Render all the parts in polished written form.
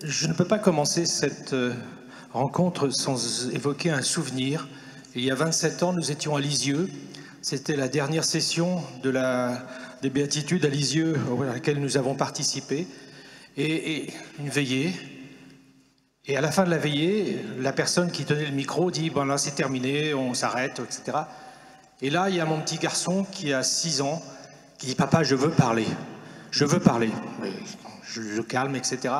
Je ne peux pas commencer cette rencontre sans évoquer un souvenir. Il y a 27 ans, nous étions à Lisieux. C'était la dernière session des Béatitudes à Lisieux à laquelle nous avons participé. Et une veillée. Et à la fin de la veillée, la personne qui tenait le micro dit « Bon là c'est terminé, on s'arrête, etc. » Et là, il y a mon petit garçon qui a 6 ans qui dit « Papa, je veux parler. Je veux parler. » Je le calme, etc.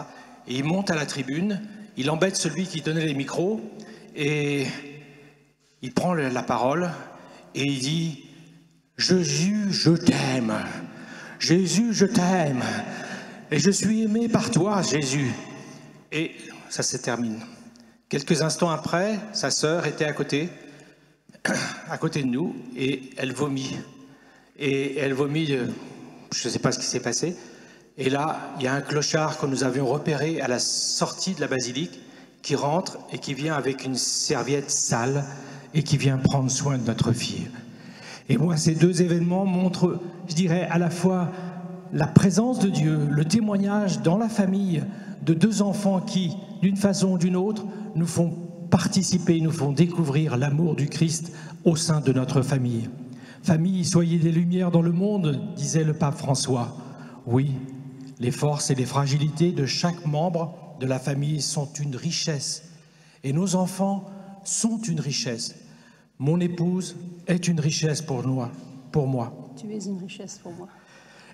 Et il monte à la tribune, il embête celui qui tenait les micros et il prend la parole et il dit « Jésus, je t'aime. Jésus, je t'aime. Et je suis aimé par toi, Jésus. » Et ça se termine. Quelques instants après, sa sœur était à côté de nous, et elle vomit. Et elle vomit, je ne sais pas ce qui s'est passé. Et là, il y a un clochard que nous avions repéré à la sortie de la basilique qui rentre et qui vient avec une serviette sale et qui vient prendre soin de notre fille. Et moi, ces deux événements montrent, je dirais, à la fois la présence de Dieu, le témoignage dans la famille de deux enfants qui, d'une façon ou d'une autre, nous font participer, nous font découvrir l'amour du Christ au sein de notre famille. Famille, soyez des lumières dans le monde, disait le pape François. Oui, les forces et les fragilités de chaque membre de la famille sont une richesse. Et nos enfants sont une richesse. Mon épouse est une richesse pour moi. Tu es une richesse pour moi.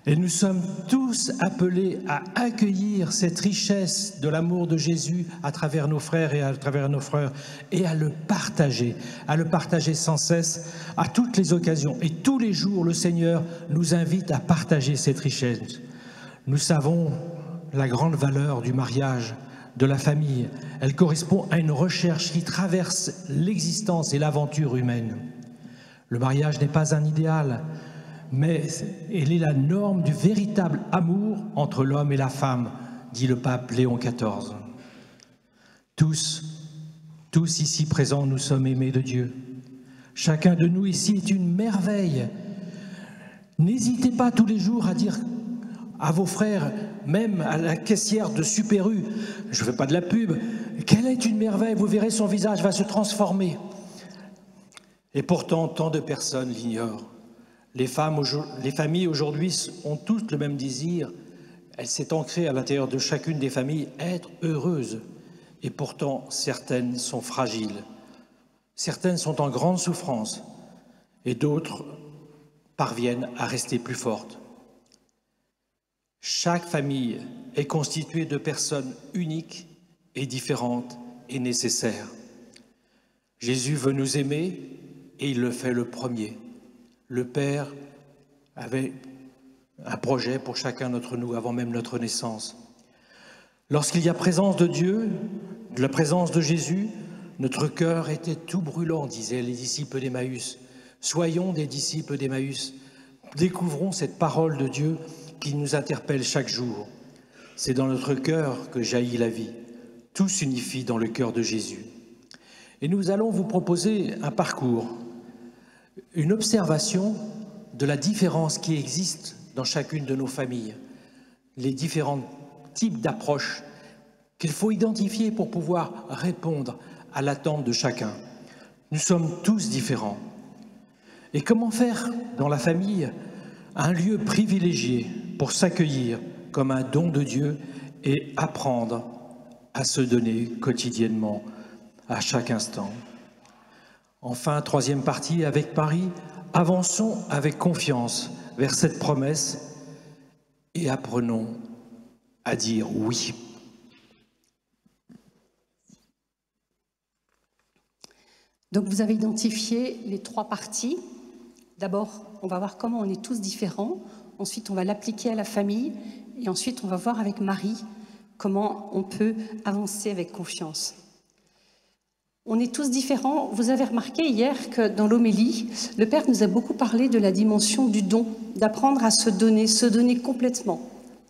Et nous sommes tous appelés à accueillir cette richesse de l'amour de Jésus à travers nos frères et à travers nos frères et à le partager sans cesse à toutes les occasions. Et tous les jours, le Seigneur nous invite à partager cette richesse. Nous savons la grande valeur du mariage, de la famille. Elle correspond à une recherche qui traverse l'existence et l'aventure humaine. Le mariage n'est pas un idéal, mais elle est la norme du véritable amour entre l'homme et la femme, dit le pape Léon XIV. Tous ici présents, nous sommes aimés de Dieu. Chacun de nous ici est une merveille. N'hésitez pas tous les jours à dire à vos frères, même à la caissière de Super U, je ne fais pas de la pub, quelle est une merveille, vous verrez son visage va se transformer. Et pourtant, tant de personnes l'ignorent. Les familles aujourd'hui ont toutes le même désir, elle s'est ancrée à l'intérieur de chacune des familles, être heureuse. Et pourtant, certaines sont fragiles, certaines sont en grande souffrance, et d'autres parviennent à rester plus fortes. Chaque famille est constituée de personnes uniques et différentes et nécessaires. Jésus veut nous aimer et il le fait le premier. Le Père avait un projet pour chacun d'entre nous avant même notre naissance. Lorsqu'il y a présence de Dieu, de la présence de Jésus, notre cœur était tout brûlant, disaient les disciples d'Emmaüs. Soyons des disciples d'Emmaüs. Découvrons cette parole de Dieu qui nous interpelle chaque jour. C'est dans notre cœur que jaillit la vie. Tout s'unifie dans le cœur de Jésus. Et nous allons vous proposer un parcours, une observation de la différence qui existe dans chacune de nos familles, les différents types d'approches qu'il faut identifier pour pouvoir répondre à l'attente de chacun. Nous sommes tous différents. Et comment faire dans la famille un lieu privilégié pour s'accueillir comme un don de Dieu et apprendre à se donner quotidiennement, à chaque instant. Enfin, troisième partie, avec Paris, avançons avec confiance vers cette promesse et apprenons à dire oui. Donc vous avez identifié les trois parties. D'abord, on va voir comment on est tous différents. Ensuite, on va l'appliquer à la famille. Et ensuite, on va voir avec Marie comment on peut avancer avec confiance. On est tous différents. Vous avez remarqué hier que dans l'homélie, le Père nous a beaucoup parlé de la dimension du don, d'apprendre à se donner complètement.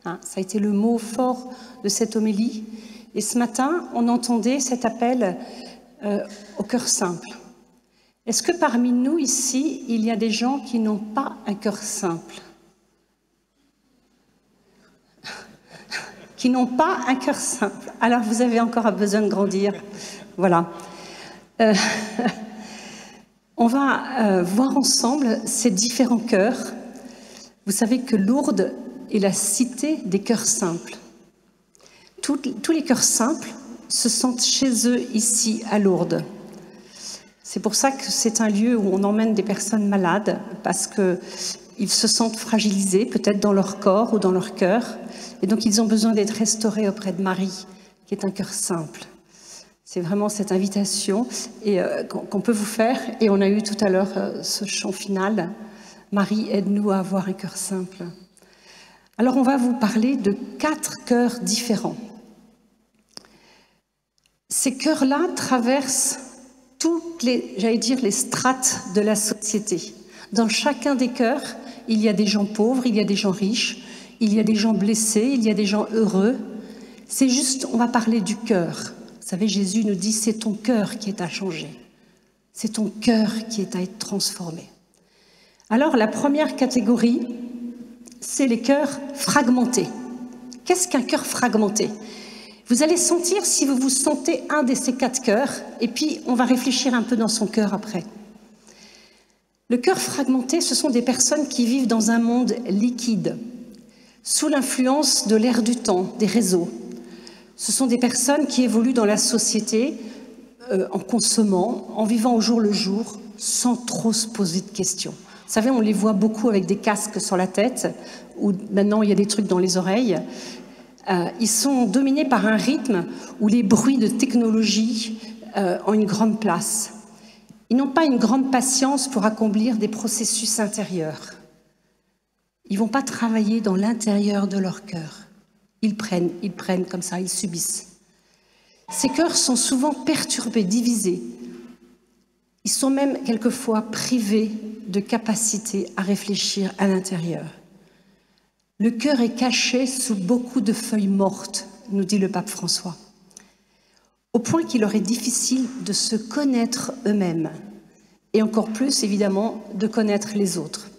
Ça a été le mot fort de cette homélie. Et ce matin, on entendait cet appel au cœur simple. Est-ce que parmi nous ici, il y a des gens qui n'ont pas un cœur simple ? qui n'ont pas un cœur simple. Alors vous avez encore besoin de grandir. Voilà. On va voir ensemble ces différents cœurs. Vous savez que Lourdes est la cité des cœurs simples. Tous les cœurs simples se sentent chez eux ici à Lourdes. C'est pour ça que c'est un lieu où on emmène des personnes malades, parce qu'ils se sentent fragilisés, peut-être dans leur corps ou dans leur cœur, et donc ils ont besoin d'être restaurés auprès de Marie, qui est un cœur simple. C'est vraiment cette invitation qu'on peut vous faire, et on a eu tout à l'heure ce chant final, « Marie, aide-nous à avoir un cœur simple ». Alors on va vous parler de 4 cœurs différents. Ces cœurs-là traversent toutes les strates de la société. Dans chacun des cœurs, il y a des gens pauvres, il y a des gens riches, il y a des gens blessés, il y a des gens heureux. C'est juste, on va parler du cœur. Vous savez, Jésus nous dit, c'est ton cœur qui est à changer. C'est ton cœur qui est à être transformé. Alors, la première catégorie, c'est les cœurs fragmentés. Qu'est-ce qu'un cœur fragmenté ? Vous allez sentir si vous vous sentez un de ces 4 cœurs, et puis on va réfléchir un peu dans son cœur après. Le cœur fragmenté, ce sont des personnes qui vivent dans un monde liquide, sous l'influence de l'air du temps, des réseaux. Ce sont des personnes qui évoluent dans la société en consommant, en vivant au jour le jour, sans trop se poser de questions. Vous savez, on les voit beaucoup avec des casques sur la tête, ou maintenant il y a des trucs dans les oreilles. Ils sont dominés par un rythme où les bruits de technologie ont une grande place. Ils n'ont pas une grande patience pour accomplir des processus intérieurs. Ils ne vont pas travailler dans l'intérieur de leur cœur. Ils prennent comme ça, ils subissent. Ces cœurs sont souvent perturbés, divisés. Ils sont même quelquefois privés de capacité à réfléchir à l'intérieur. Le cœur est caché sous beaucoup de feuilles mortes, nous dit le pape François, au point qu'il leur est difficile de se connaître eux-mêmes, et encore plus, évidemment, de connaître les autres.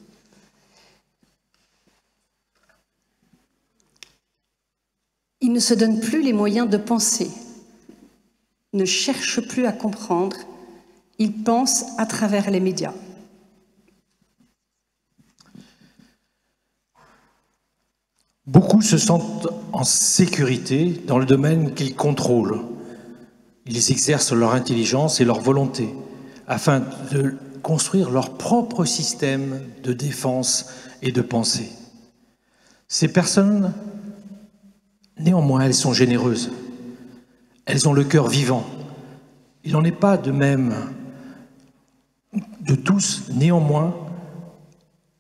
Ils ne se donnent plus les moyens de penser, ne cherchent plus à comprendre, ils pensent à travers les médias. Beaucoup se sentent en sécurité dans le domaine qu'ils contrôlent. Ils exercent leur intelligence et leur volonté afin de construire leur propre système de défense et de pensée. Ces personnes, néanmoins, elles sont généreuses. Elles ont le cœur vivant. Il n'en est pas de même de tous. Néanmoins,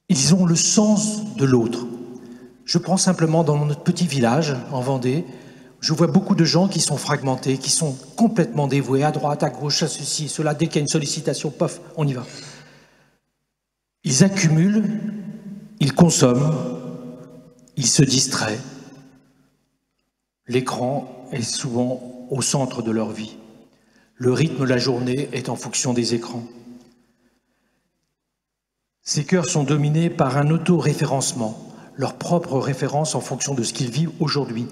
ils ont le sens de l'autre. Je prends simplement dans notre petit village, en Vendée, je vois beaucoup de gens qui sont fragmentés, qui sont complètement dévoués, à droite, à gauche, à ceci, cela. Dès qu'il y a une sollicitation, pof, on y va. Ils accumulent, ils consomment, ils se distraient. L'écran est souvent au centre de leur vie. Le rythme de la journée est en fonction des écrans. Ces cœurs sont dominés par un auto-référencement, leur propre référence en fonction de ce qu'ils vivent aujourd'hui,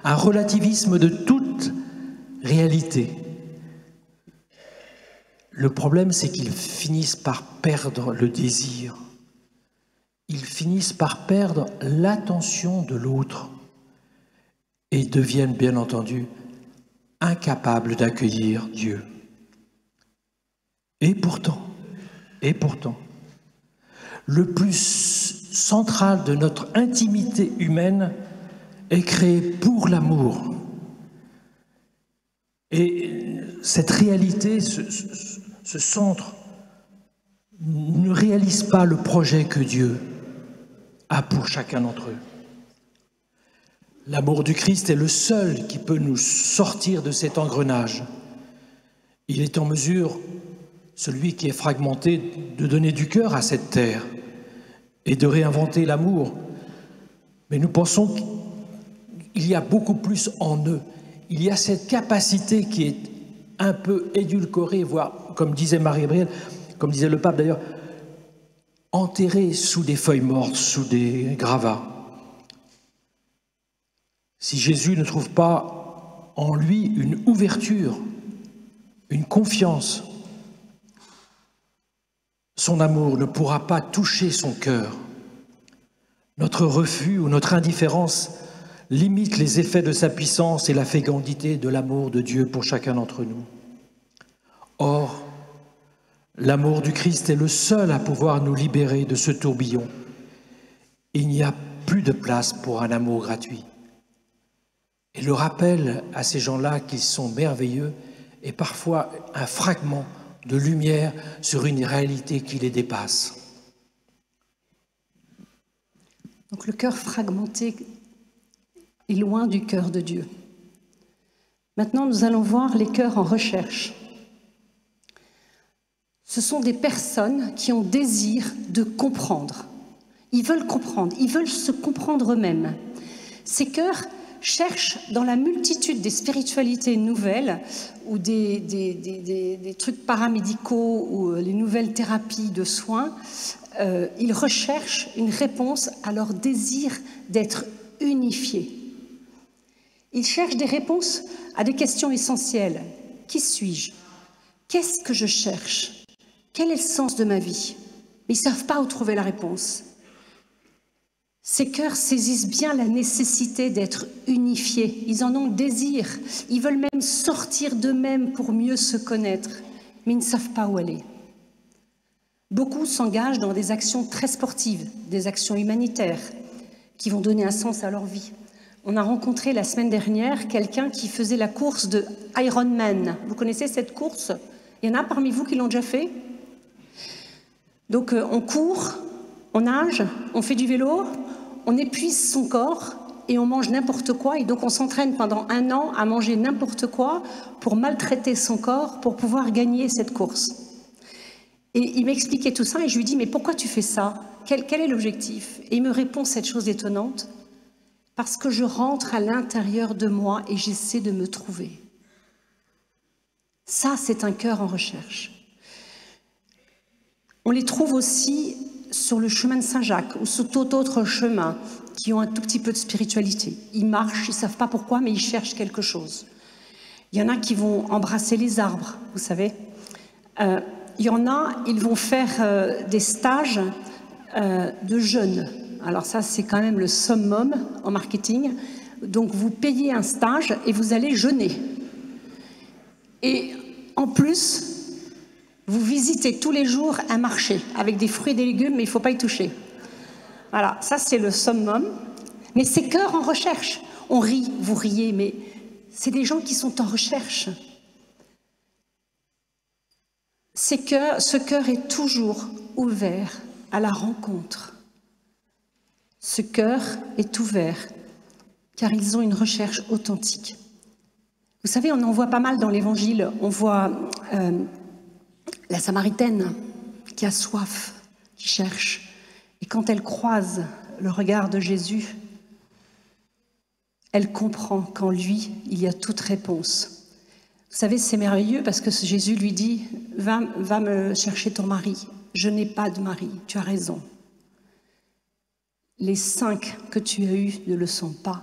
un relativisme de toute réalité. Le problème, c'est qu'ils finissent par perdre le désir. Ils finissent par perdre l'attention de l'autre et deviennent, bien entendu, incapables d'accueillir Dieu. Et pourtant, le plus central de notre intimité humaine est créé pour l'amour. Et cette réalité, ce centre, ne réalise pas le projet que Dieu a pour chacun d'entre eux. L'amour du Christ est le seul qui peut nous sortir de cet engrenage. Il est en mesure, celui qui est fragmenté, de donner du cœur à cette terre et de réinventer l'amour. Mais nous pensons qu'il y a beaucoup plus en eux. Il y a cette capacité qui est un peu édulcorée, voire, comme disait Marie-Gabrielle, comme disait le pape d'ailleurs, enterrée sous des feuilles mortes, sous des gravats. Si Jésus ne trouve pas en lui une ouverture, une confiance, son amour ne pourra pas toucher son cœur. Notre refus ou notre indifférence limite les effets de sa puissance et la fécondité de l'amour de Dieu pour chacun d'entre nous. Or, l'amour du Christ est le seul à pouvoir nous libérer de ce tourbillon. Il n'y a plus de place pour un amour gratuit. Et le rappel à ces gens-là qu'ils sont merveilleux est parfois un fragment de lumière sur une réalité qui les dépasse. Donc le cœur fragmenté est loin du cœur de Dieu. Maintenant, nous allons voir les cœurs en recherche. Ce sont des personnes qui ont désir de comprendre. Ils veulent comprendre, ils veulent se comprendre eux-mêmes. Ces cœurs cherchent dans la multitude des spiritualités nouvelles ou des trucs paramédicaux ou les nouvelles thérapies de soins, ils recherchent une réponse à leur désir d'être unifiés. Ils cherchent des réponses à des questions essentielles. Qui suis-je? Qu'est-ce que je cherche? Quel est le sens de ma vie? Mais ils ne savent pas où trouver la réponse. Ces cœurs saisissent bien la nécessité d'être unifiés. Ils en ont le désir. Ils veulent même sortir d'eux-mêmes pour mieux se connaître. Mais ils ne savent pas où aller. Beaucoup s'engagent dans des actions très sportives, des actions humanitaires, qui vont donner un sens à leur vie. On a rencontré la semaine dernière quelqu'un qui faisait la course de Ironman. Vous connaissez cette course? Il y en a parmi vous qui l'ont déjà fait? Donc on court, on nage, on fait du vélo, on épuise son corps et on mange n'importe quoi. Et donc on s'entraîne pendant 1 an à manger n'importe quoi pour maltraiter son corps pour pouvoir gagner cette course. Et il m'expliquait tout ça et je lui dis « Mais pourquoi tu fais ça? Quel est l'objectif ?» Et il me répond cette chose étonnante. « Parce que je rentre à l'intérieur de moi et j'essaie de me trouver. » Ça, c'est un cœur en recherche. On les trouve aussi sur le chemin de Saint-Jacques ou sur tout autre chemin qui ont un tout petit peu de spiritualité. Ils marchent, ils ne savent pas pourquoi, mais ils cherchent quelque chose. Il y en a qui vont embrasser les arbres, vous savez. Il y en a, ils vont faire des stages de jeûne. Alors ça, c'est quand même le summum en marketing. Donc vous payez un stage et vous allez jeûner. Et en plus, vous visitez tous les jours un marché avec des fruits et des légumes, mais il ne faut pas y toucher. Voilà, ça c'est le summum. Mais c'est cœur en recherche. On rit, vous riez, mais c'est des gens qui sont en recherche. Ce cœur est toujours ouvert à la rencontre. Ce cœur est ouvert car ils ont une recherche authentique. Vous savez, on en voit pas mal dans l'Évangile. On voit la Samaritaine qui a soif, qui cherche. Et quand elle croise le regard de Jésus, elle comprend qu'en lui, il y a toute réponse. Vous savez, c'est merveilleux parce que Jésus lui dit « Va me chercher ton mari. Je n'ai pas de mari. Tu as raison. Les 5 que tu as eus ne le sont pas.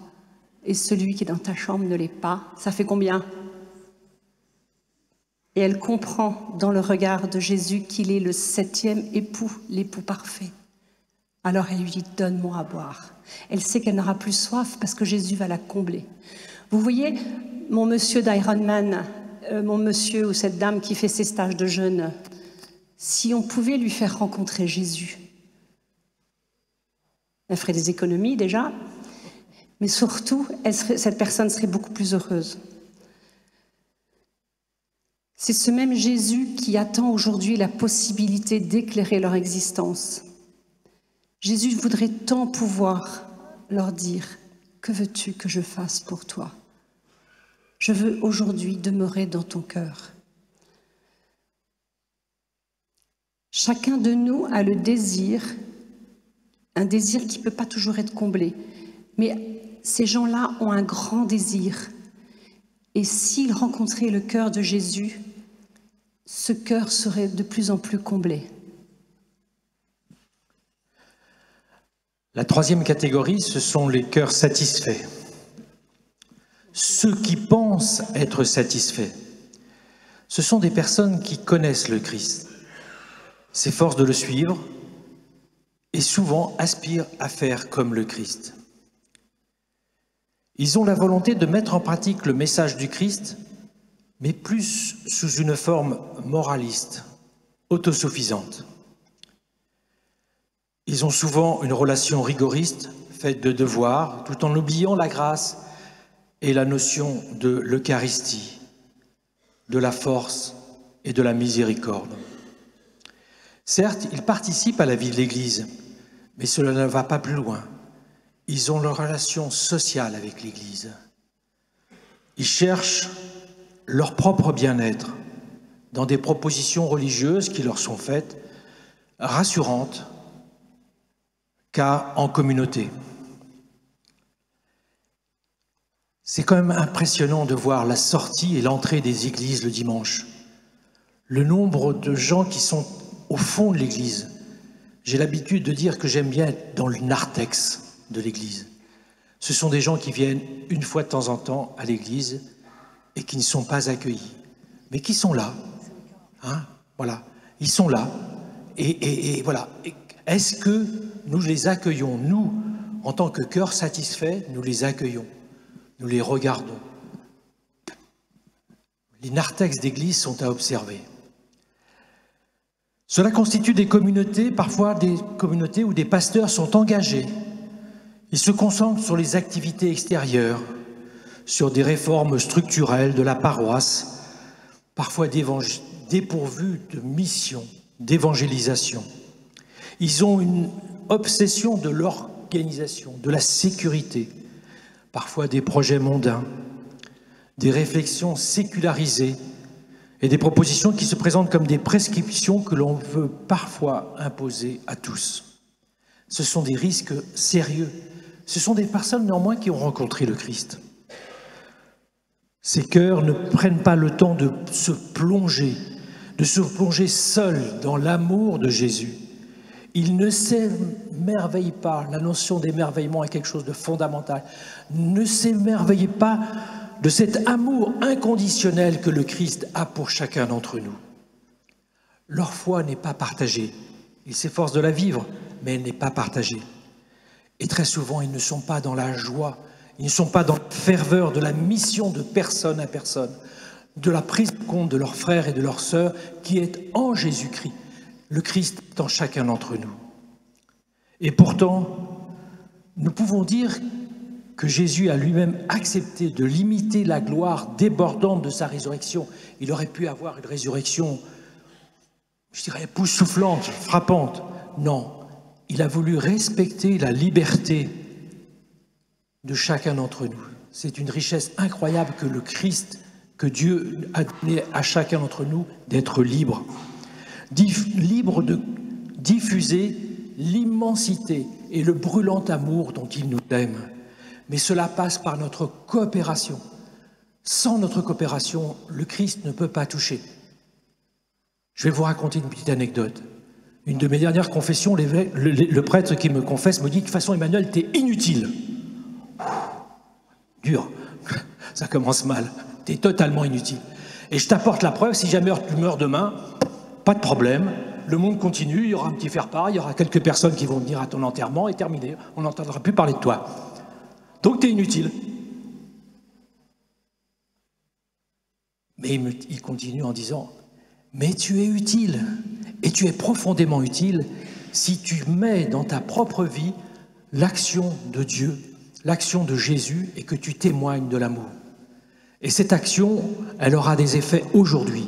Et celui qui est dans ta chambre ne l'est pas. Ça fait combien ?» Et elle comprend dans le regard de Jésus qu'il est le 7e époux, l'époux parfait. Alors elle lui dit « Donne-moi à boire ». Elle sait qu'elle n'aura plus soif parce que Jésus va la combler. Vous voyez, mon monsieur d'Ironman, mon monsieur ou cette dame qui fait ses stages de jeûne, si on pouvait lui faire rencontrer Jésus, elle ferait des économies déjà, mais surtout, cette personne serait beaucoup plus heureuse. C'est ce même Jésus qui attend aujourd'hui la possibilité d'éclairer leur existence. Jésus voudrait tant pouvoir leur dire « Que veux-tu que je fasse pour toi ? Je veux aujourd'hui demeurer dans ton cœur. » Chacun de nous a le désir, un désir qui ne peut pas toujours être comblé. Mais ces gens-là ont un grand désir. Et s'ils rencontraient le cœur de Jésus, ce cœur serait de plus en plus comblé. La troisième catégorie, ce sont les cœurs satisfaits. ceux qui pensent être satisfaits. Ce sont des personnes qui connaissent le Christ, s'efforcent de le suivre et souvent aspirent à faire comme le Christ. Ils ont la volonté de mettre en pratique le message du Christ, mais plus sous une forme moraliste, autosuffisante. Ils ont souvent une relation rigoriste, faite de devoirs, tout en oubliant la grâce et la notion de l'Eucharistie, de la force et de la miséricorde. Certes, ils participent à la vie de l'Église, mais cela ne va pas plus loin. Ils ont leur relation sociale avec l'Église. Ils cherchent leur propre bien-être dans des propositions religieuses qui leur sont faites, rassurantes, car en communauté. C'est quand même impressionnant de voir la sortie et l'entrée des églises le dimanche. Le nombre de gens qui sont au fond de l'église. J'ai l'habitude de dire que j'aime bien être dans le narthex de l'église. Ce sont des gens qui viennent une fois de temps en temps à l'église et qui ne sont pas accueillis, mais qui sont là. Hein, voilà, ils sont là. Et voilà. Est-ce que nous les accueillons, nous, en tant que cœur satisfait, nous les accueillons, nous les regardons. Les narthex d'église sont à observer. Cela constitue des communautés, parfois des communautés où des pasteurs sont engagés. Ils se concentrent sur les activités extérieures, sur des réformes structurelles de la paroisse, parfois dépourvues de mission, d'évangélisation. Ils ont une obsession de l'organisation, de la sécurité, parfois des projets mondains, des réflexions sécularisées et des propositions qui se présentent comme des prescriptions que l'on veut parfois imposer à tous. Ce sont des risques sérieux. Ce sont des personnes néanmoins qui ont rencontré le Christ. Ces cœurs ne prennent pas le temps de se plonger seuls dans l'amour de Jésus. Ils ne s'émerveillent pas, la notion d'émerveillement est quelque chose de fondamental, ne s'émerveillent pas de cet amour inconditionnel que le Christ a pour chacun d'entre nous. Leur foi n'est pas partagée. Ils s'efforcent de la vivre, mais elle n'est pas partagée. Et très souvent, ils ne sont pas dans la joie, ils ne sont pas dans la ferveur de la mission de personne à personne, de la prise en compte de leurs frères et de leurs sœurs qui est en Jésus-Christ. Le Christ est en chacun d'entre nous. Et pourtant, nous pouvons dire que Jésus a lui-même accepté de limiter la gloire débordante de sa résurrection. Il aurait pu avoir une résurrection, je dirais, époustouflante, frappante. Non, il a voulu respecter la liberté de chacun d'entre nous. C'est une richesse incroyable que le Christ, que Dieu a donné à chacun d'entre nous d'être libre. Libre de diffuser l'immensité et le brûlant amour dont il nous aime. Mais cela passe par notre coopération. Sans notre coopération, le Christ ne peut pas toucher. Je vais vous raconter une petite anecdote. Une de mes dernières confessions, le prêtre qui me confesse me dit « De toute façon, Emmanuel, t'es inutile. » Dur, ça commence mal. T'es totalement inutile. Et je t'apporte la preuve, si jamais tu meurs demain, pas de problème, le monde continue, il y aura un petit faire-part, il y aura quelques personnes qui vont venir à ton enterrement et terminé. On n'entendra plus parler de toi. Donc, tu es inutile. Mais il continue en disant, mais tu es utile, et tu es profondément utile si tu mets dans ta propre vie l'action de Dieu, l'action de Jésus, et que tu témoignes de l'amour. Et cette action, elle aura des effets aujourd'hui,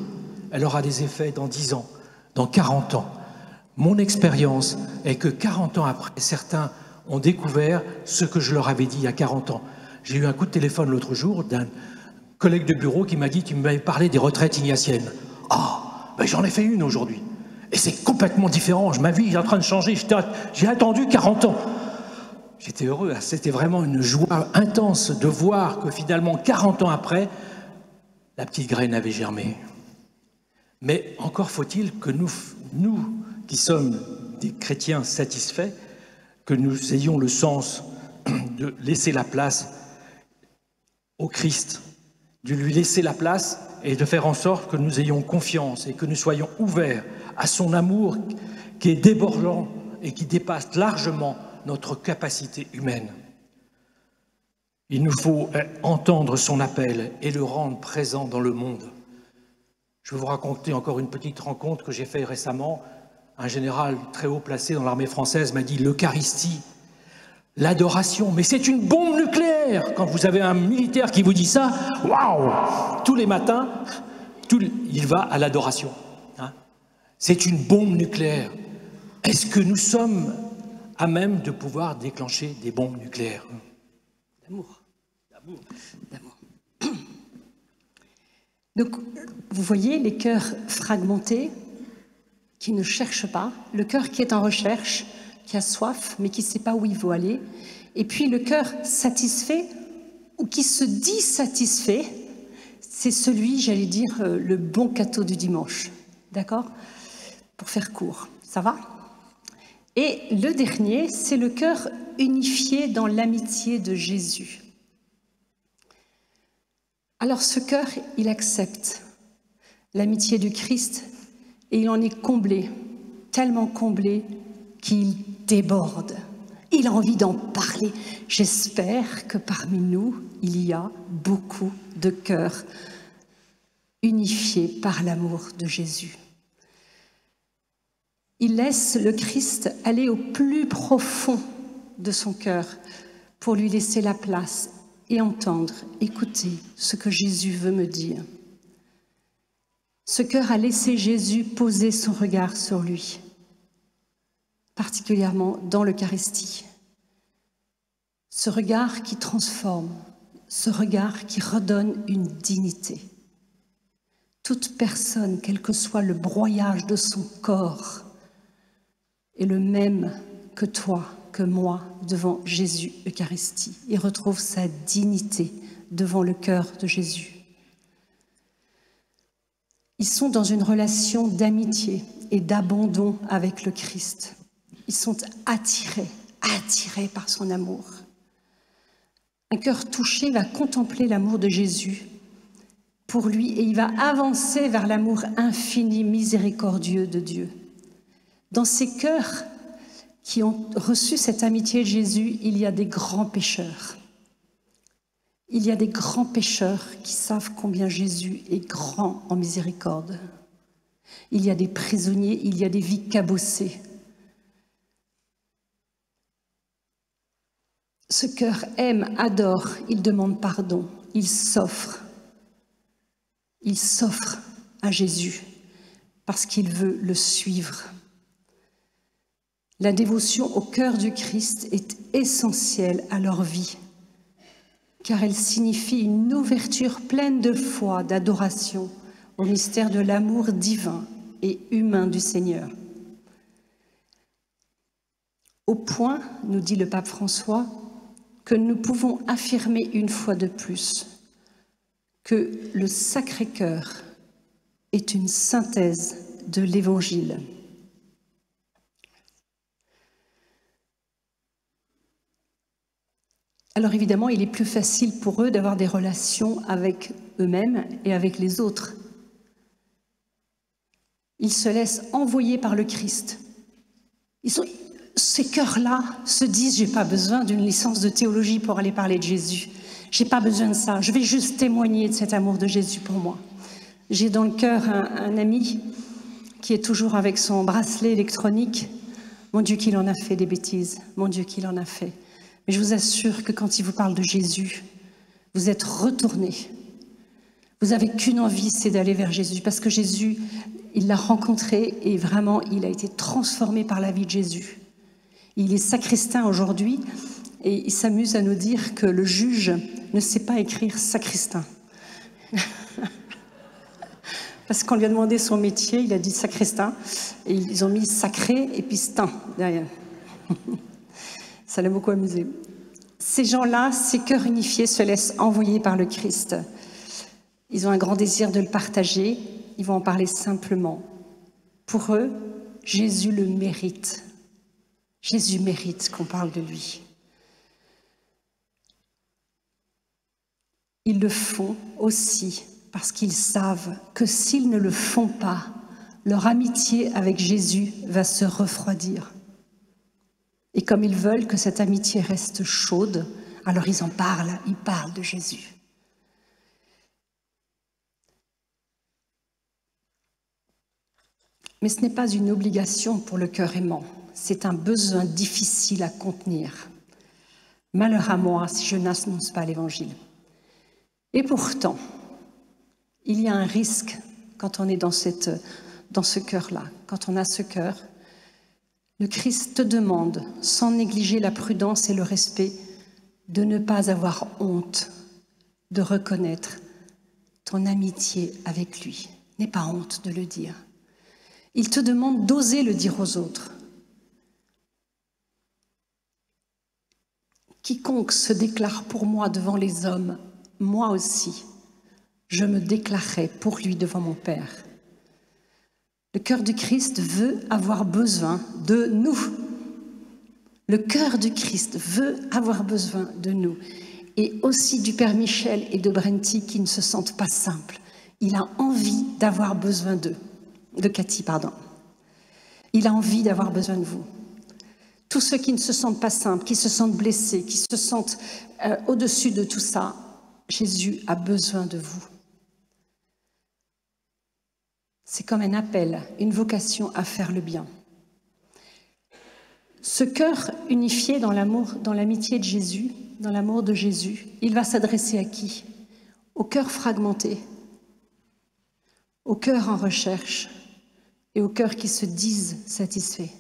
elle aura des effets dans 10 ans, dans 40 ans. Mon expérience est que 40 ans après, certains ont découvert ce que je leur avais dit il y a 40 ans. J'ai eu un coup de téléphone l'autre jour d'un collègue de bureau qui m'a dit « Tu m'avais parlé des retraites ignatiennes. » Ah, ben j'en ai fait une aujourd'hui. Et c'est complètement différent. Ma vie est en train de changer. J'ai attendu 40 ans. J'étais heureux. C'était vraiment une joie intense de voir que finalement, 40 ans après, la petite graine avait germé. Mais encore faut-il que nous qui sommes des chrétiens satisfaits, que nous ayons le sens de laisser la place au Christ, de lui laisser la place et de faire en sorte que nous ayons confiance et que nous soyons ouverts à son amour qui est débordant et qui dépasse largement notre capacité humaine. Il nous faut entendre son appel et le rendre présent dans le monde. Je vais vous raconter encore une petite rencontre que j'ai faite récemment. Un général très haut placé dans l'armée française m'a dit « l'Eucharistie, l'adoration, mais c'est une bombe nucléaire !» Quand vous avez un militaire qui vous dit ça, waouh, tous les matins, il va à l'adoration. Hein, c'est une bombe nucléaire. Est-ce que nous sommes à même de pouvoir déclencher des bombes nucléaires? D'amour. Donc, vous voyez les cœurs fragmentés, qui ne cherchent pas, le cœur qui est en recherche, qui a soif, mais qui ne sait pas où il veut aller, et puis le cœur satisfait, ou qui se dit satisfait, c'est celui, j'allais dire, le bon cateau du dimanche, d'accord? Pour faire court, ça va? Et le dernier, c'est le cœur unifié dans l'amitié de Jésus. Alors ce cœur, il accepte l'amitié du Christ et il en est comblé, tellement comblé qu'il déborde. Il a envie d'en parler. J'espère que parmi nous, il y a beaucoup de cœurs unifiés par l'amour de Jésus. Il laisse le Christ aller au plus profond de son cœur pour lui laisser la place et entendre, écouter ce que Jésus veut me dire. Ce cœur a laissé Jésus poser son regard sur lui, particulièrement dans l'Eucharistie. Ce regard qui transforme, ce regard qui redonne une dignité. Toute personne, quel que soit le broyage de son corps, est le même que toi, que moi, devant Jésus Eucharistie. Il retrouve sa dignité devant le cœur de Jésus. Ils sont dans une relation d'amitié et d'abandon avec le Christ. Ils sont attirés par son amour. Un cœur touché va contempler l'amour de Jésus pour lui et il va avancer vers l'amour infini, miséricordieux de Dieu. Dans ces cœurs qui ont reçu cette amitié de Jésus, il y a des grands pécheurs. Il y a des grands pécheurs qui savent combien Jésus est grand en miséricorde. Il y a des prisonniers, il y a des vies cabossées. Ce cœur aime, adore, il demande pardon, il s'offre. Il s'offre à Jésus parce qu'il veut le suivre. La dévotion au cœur du Christ est essentielle à leur vie, car elle signifie une ouverture pleine de foi, d'adoration au mystère de l'amour divin et humain du Seigneur. Au point, nous dit le pape François, que nous pouvons affirmer une fois de plus que le Sacré-Cœur est une synthèse de l'Évangile. Alors évidemment, il est plus facile pour eux d'avoir des relations avec eux-mêmes et avec les autres. Ils se laissent envoyer par le Christ. Ces cœurs-là se disent « j'ai pas besoin d'une licence de théologie pour aller parler de Jésus. J'ai pas besoin de ça. Je vais juste témoigner de cet amour de Jésus pour moi. » J'ai dans le cœur un ami qui est toujours avec son bracelet électronique. Mon Dieu, qu'il en a fait des bêtises. Mon Dieu, qu'il en a fait. Mais je vous assure que quand il vous parle de Jésus, vous êtes retourné. Vous n'avez qu'une envie, c'est d'aller vers Jésus. Parce que Jésus, il l'a rencontré et vraiment, il a été transformé par la vie de Jésus. Il est sacristain aujourd'hui et il s'amuse à nous dire que le juge ne sait pas écrire sacristain. Parce qu'on lui a demandé son métier, il a dit sacristain et ils ont mis sacré et puis stain derrière. Ça l'a beaucoup amusé. Ces gens-là, ces cœurs unifiés se laissent envoyer par le Christ. Ils ont un grand désir de le partager, ils vont en parler simplement. Pour eux, Jésus le mérite. Jésus mérite qu'on parle de lui. ils le font aussi parce qu'ils savent que s'ils ne le font pas, leur amitié avec Jésus va se refroidir. Et comme ils veulent que cette amitié reste chaude, alors ils parlent de Jésus. Mais ce n'est pas une obligation pour le cœur aimant, c'est un besoin difficile à contenir. Malheur à moi si je n'annonce pas l'Évangile. Et pourtant, il y a un risque quand on est dans ce cœur-là, quand on a ce cœur. Le Christ te demande, sans négliger la prudence et le respect, de ne pas avoir honte, de reconnaître ton amitié avec lui. N'aie pas honte de le dire. Il te demande d'oser le dire aux autres. Quiconque se déclare pour moi devant les hommes, moi aussi, je me déclarerai pour lui devant mon Père. Le cœur du Christ veut avoir besoin de nous. Le cœur du Christ veut avoir besoin de nous. Et aussi du Père Michel et de Brenty qui ne se sentent pas simples. Il a envie d'avoir besoin d'eux. De Cathy, pardon. Il a envie d'avoir besoin de vous. Tous ceux qui ne se sentent pas simples, qui se sentent blessés, qui se sentent au-dessus de tout ça, Jésus a besoin de vous. C'est comme un appel, une vocation à faire le bien. Ce cœur unifié dans l'amour, dans l'amitié de Jésus, dans l'amour de Jésus, il va s'adresser à qui? Au cœur fragmenté, au cœur en recherche et au cœur qui se disent satisfaits.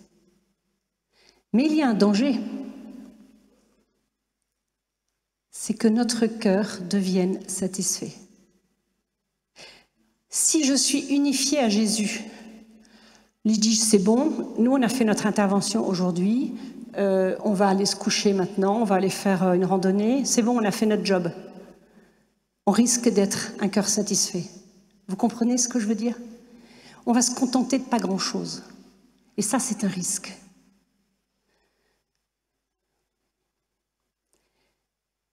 Mais il y a un danger, c'est que notre cœur devienne satisfait. Si je suis unifiée à Jésus, je dis c'est bon, nous on a fait notre intervention aujourd'hui, on va aller se coucher maintenant, on va aller faire une randonnée, c'est bon, on a fait notre job. On risque d'être un cœur satisfait. Vous comprenez ce que je veux dire? On va se contenter de pas grand-chose. Et ça, c'est un risque.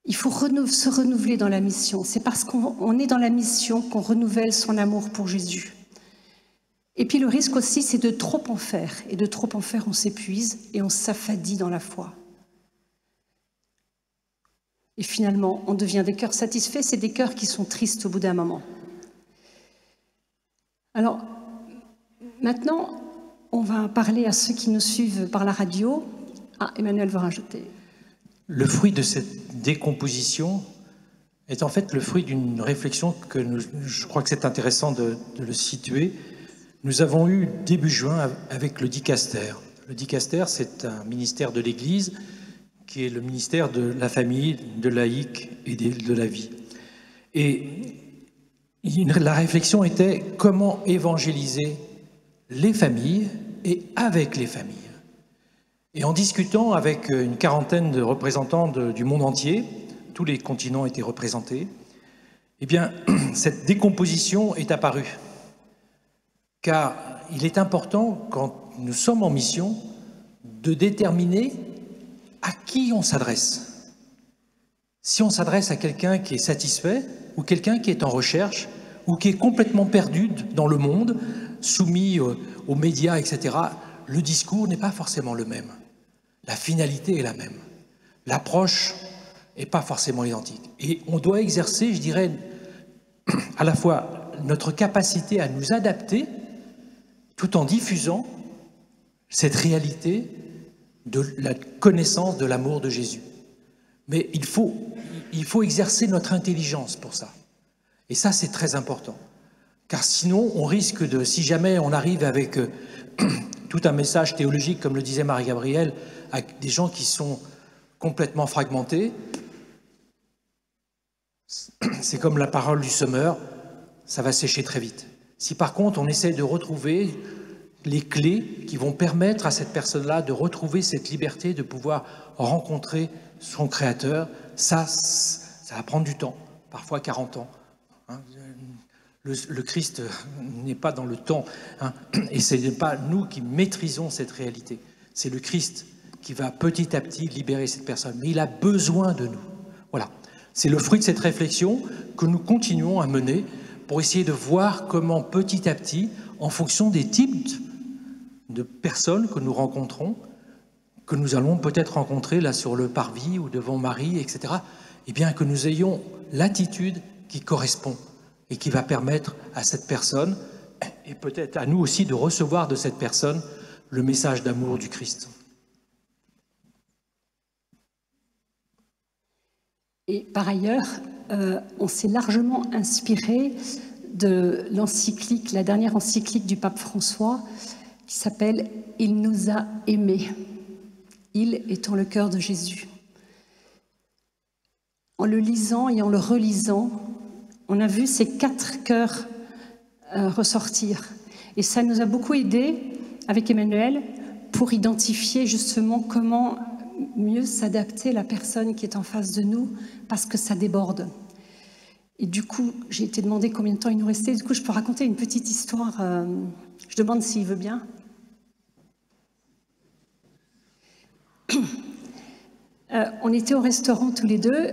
Il faut se renouveler dans la mission. C'est parce qu'on est dans la mission qu'on renouvelle son amour pour Jésus. Et puis le risque aussi, c'est de trop en faire. Et de trop en faire, on s'épuise et on s'affadit dans la foi. Et finalement, on devient des cœurs satisfaits. C'est des cœurs qui sont tristes au bout d'un moment. Alors, maintenant, on va parler à ceux qui nous suivent par la radio. Ah, Emmanuel va rajouter. Le fruit de cette décomposition est en fait le fruit d'une réflexion que je crois que c'est intéressant de le situer. Nous avons eu début juin avec le dicaster. Le dicaster, c'est un ministère de l'Église qui est le ministère de la famille, de laïque et de la vie. Et la réflexion était comment évangéliser les familles et avec les familles. Et en discutant avec une quarantaine de représentants du monde entier, tous les continents étaient représentés, eh bien, cette décomposition est apparue. Car il est important, quand nous sommes en mission, de déterminer à qui on s'adresse. Si on s'adresse à quelqu'un qui est satisfait, ou quelqu'un qui est en recherche, ou qui est complètement perdu dans le monde, soumis aux médias, etc., le discours n'est pas forcément le même. La finalité est la même. L'approche n'est pas forcément identique. Et on doit exercer, je dirais, à la fois notre capacité à nous adapter, tout en diffusant cette réalité de la connaissance de l'amour de Jésus. Mais il faut exercer notre intelligence pour ça. Et ça, c'est très important. Car sinon, on risque de, si jamais on arrive avec tout un message théologique, comme le disait Marie-Gabrielle, à des gens qui sont complètement fragmentés, c'est comme la parole du semeur, ça va sécher très vite. Si par contre on essaie de retrouver les clés qui vont permettre à cette personne-là de retrouver cette liberté, de pouvoir rencontrer son Créateur, ça va prendre du temps, parfois 40 ans. Hein. Le Christ n'est pas dans le temps, hein, et ce n'est pas nous qui maîtrisons cette réalité. C'est le Christ qui va petit à petit libérer cette personne. Mais il a besoin de nous. Voilà. C'est le fruit de cette réflexion que nous continuons à mener pour essayer de voir comment petit à petit, en fonction des types de personnes que nous rencontrons, que nous allons peut-être rencontrer là sur le parvis ou devant Marie, etc., eh bien que nous ayons l'attitude qui correspond et qui va permettre à cette personne, et peut-être à nous aussi, de recevoir de cette personne le message d'amour du Christ. Et par ailleurs, on s'est largement inspiré de l'encyclique, la dernière encyclique du pape François, qui s'appelle « Il nous a aimés ». Il étant le cœur de Jésus. En le lisant et en le relisant, on a vu ces 4 cœurs ressortir. Et ça nous a beaucoup aidé avec Emmanuel pour identifier justement comment mieux s'adapter à la personne qui est en face de nous parce que ça déborde. Et du coup, j'ai été demandé combien de temps il nous restait. Du coup, je peux raconter une petite histoire. Je demande s'il veut bien. On était au restaurant tous les deux,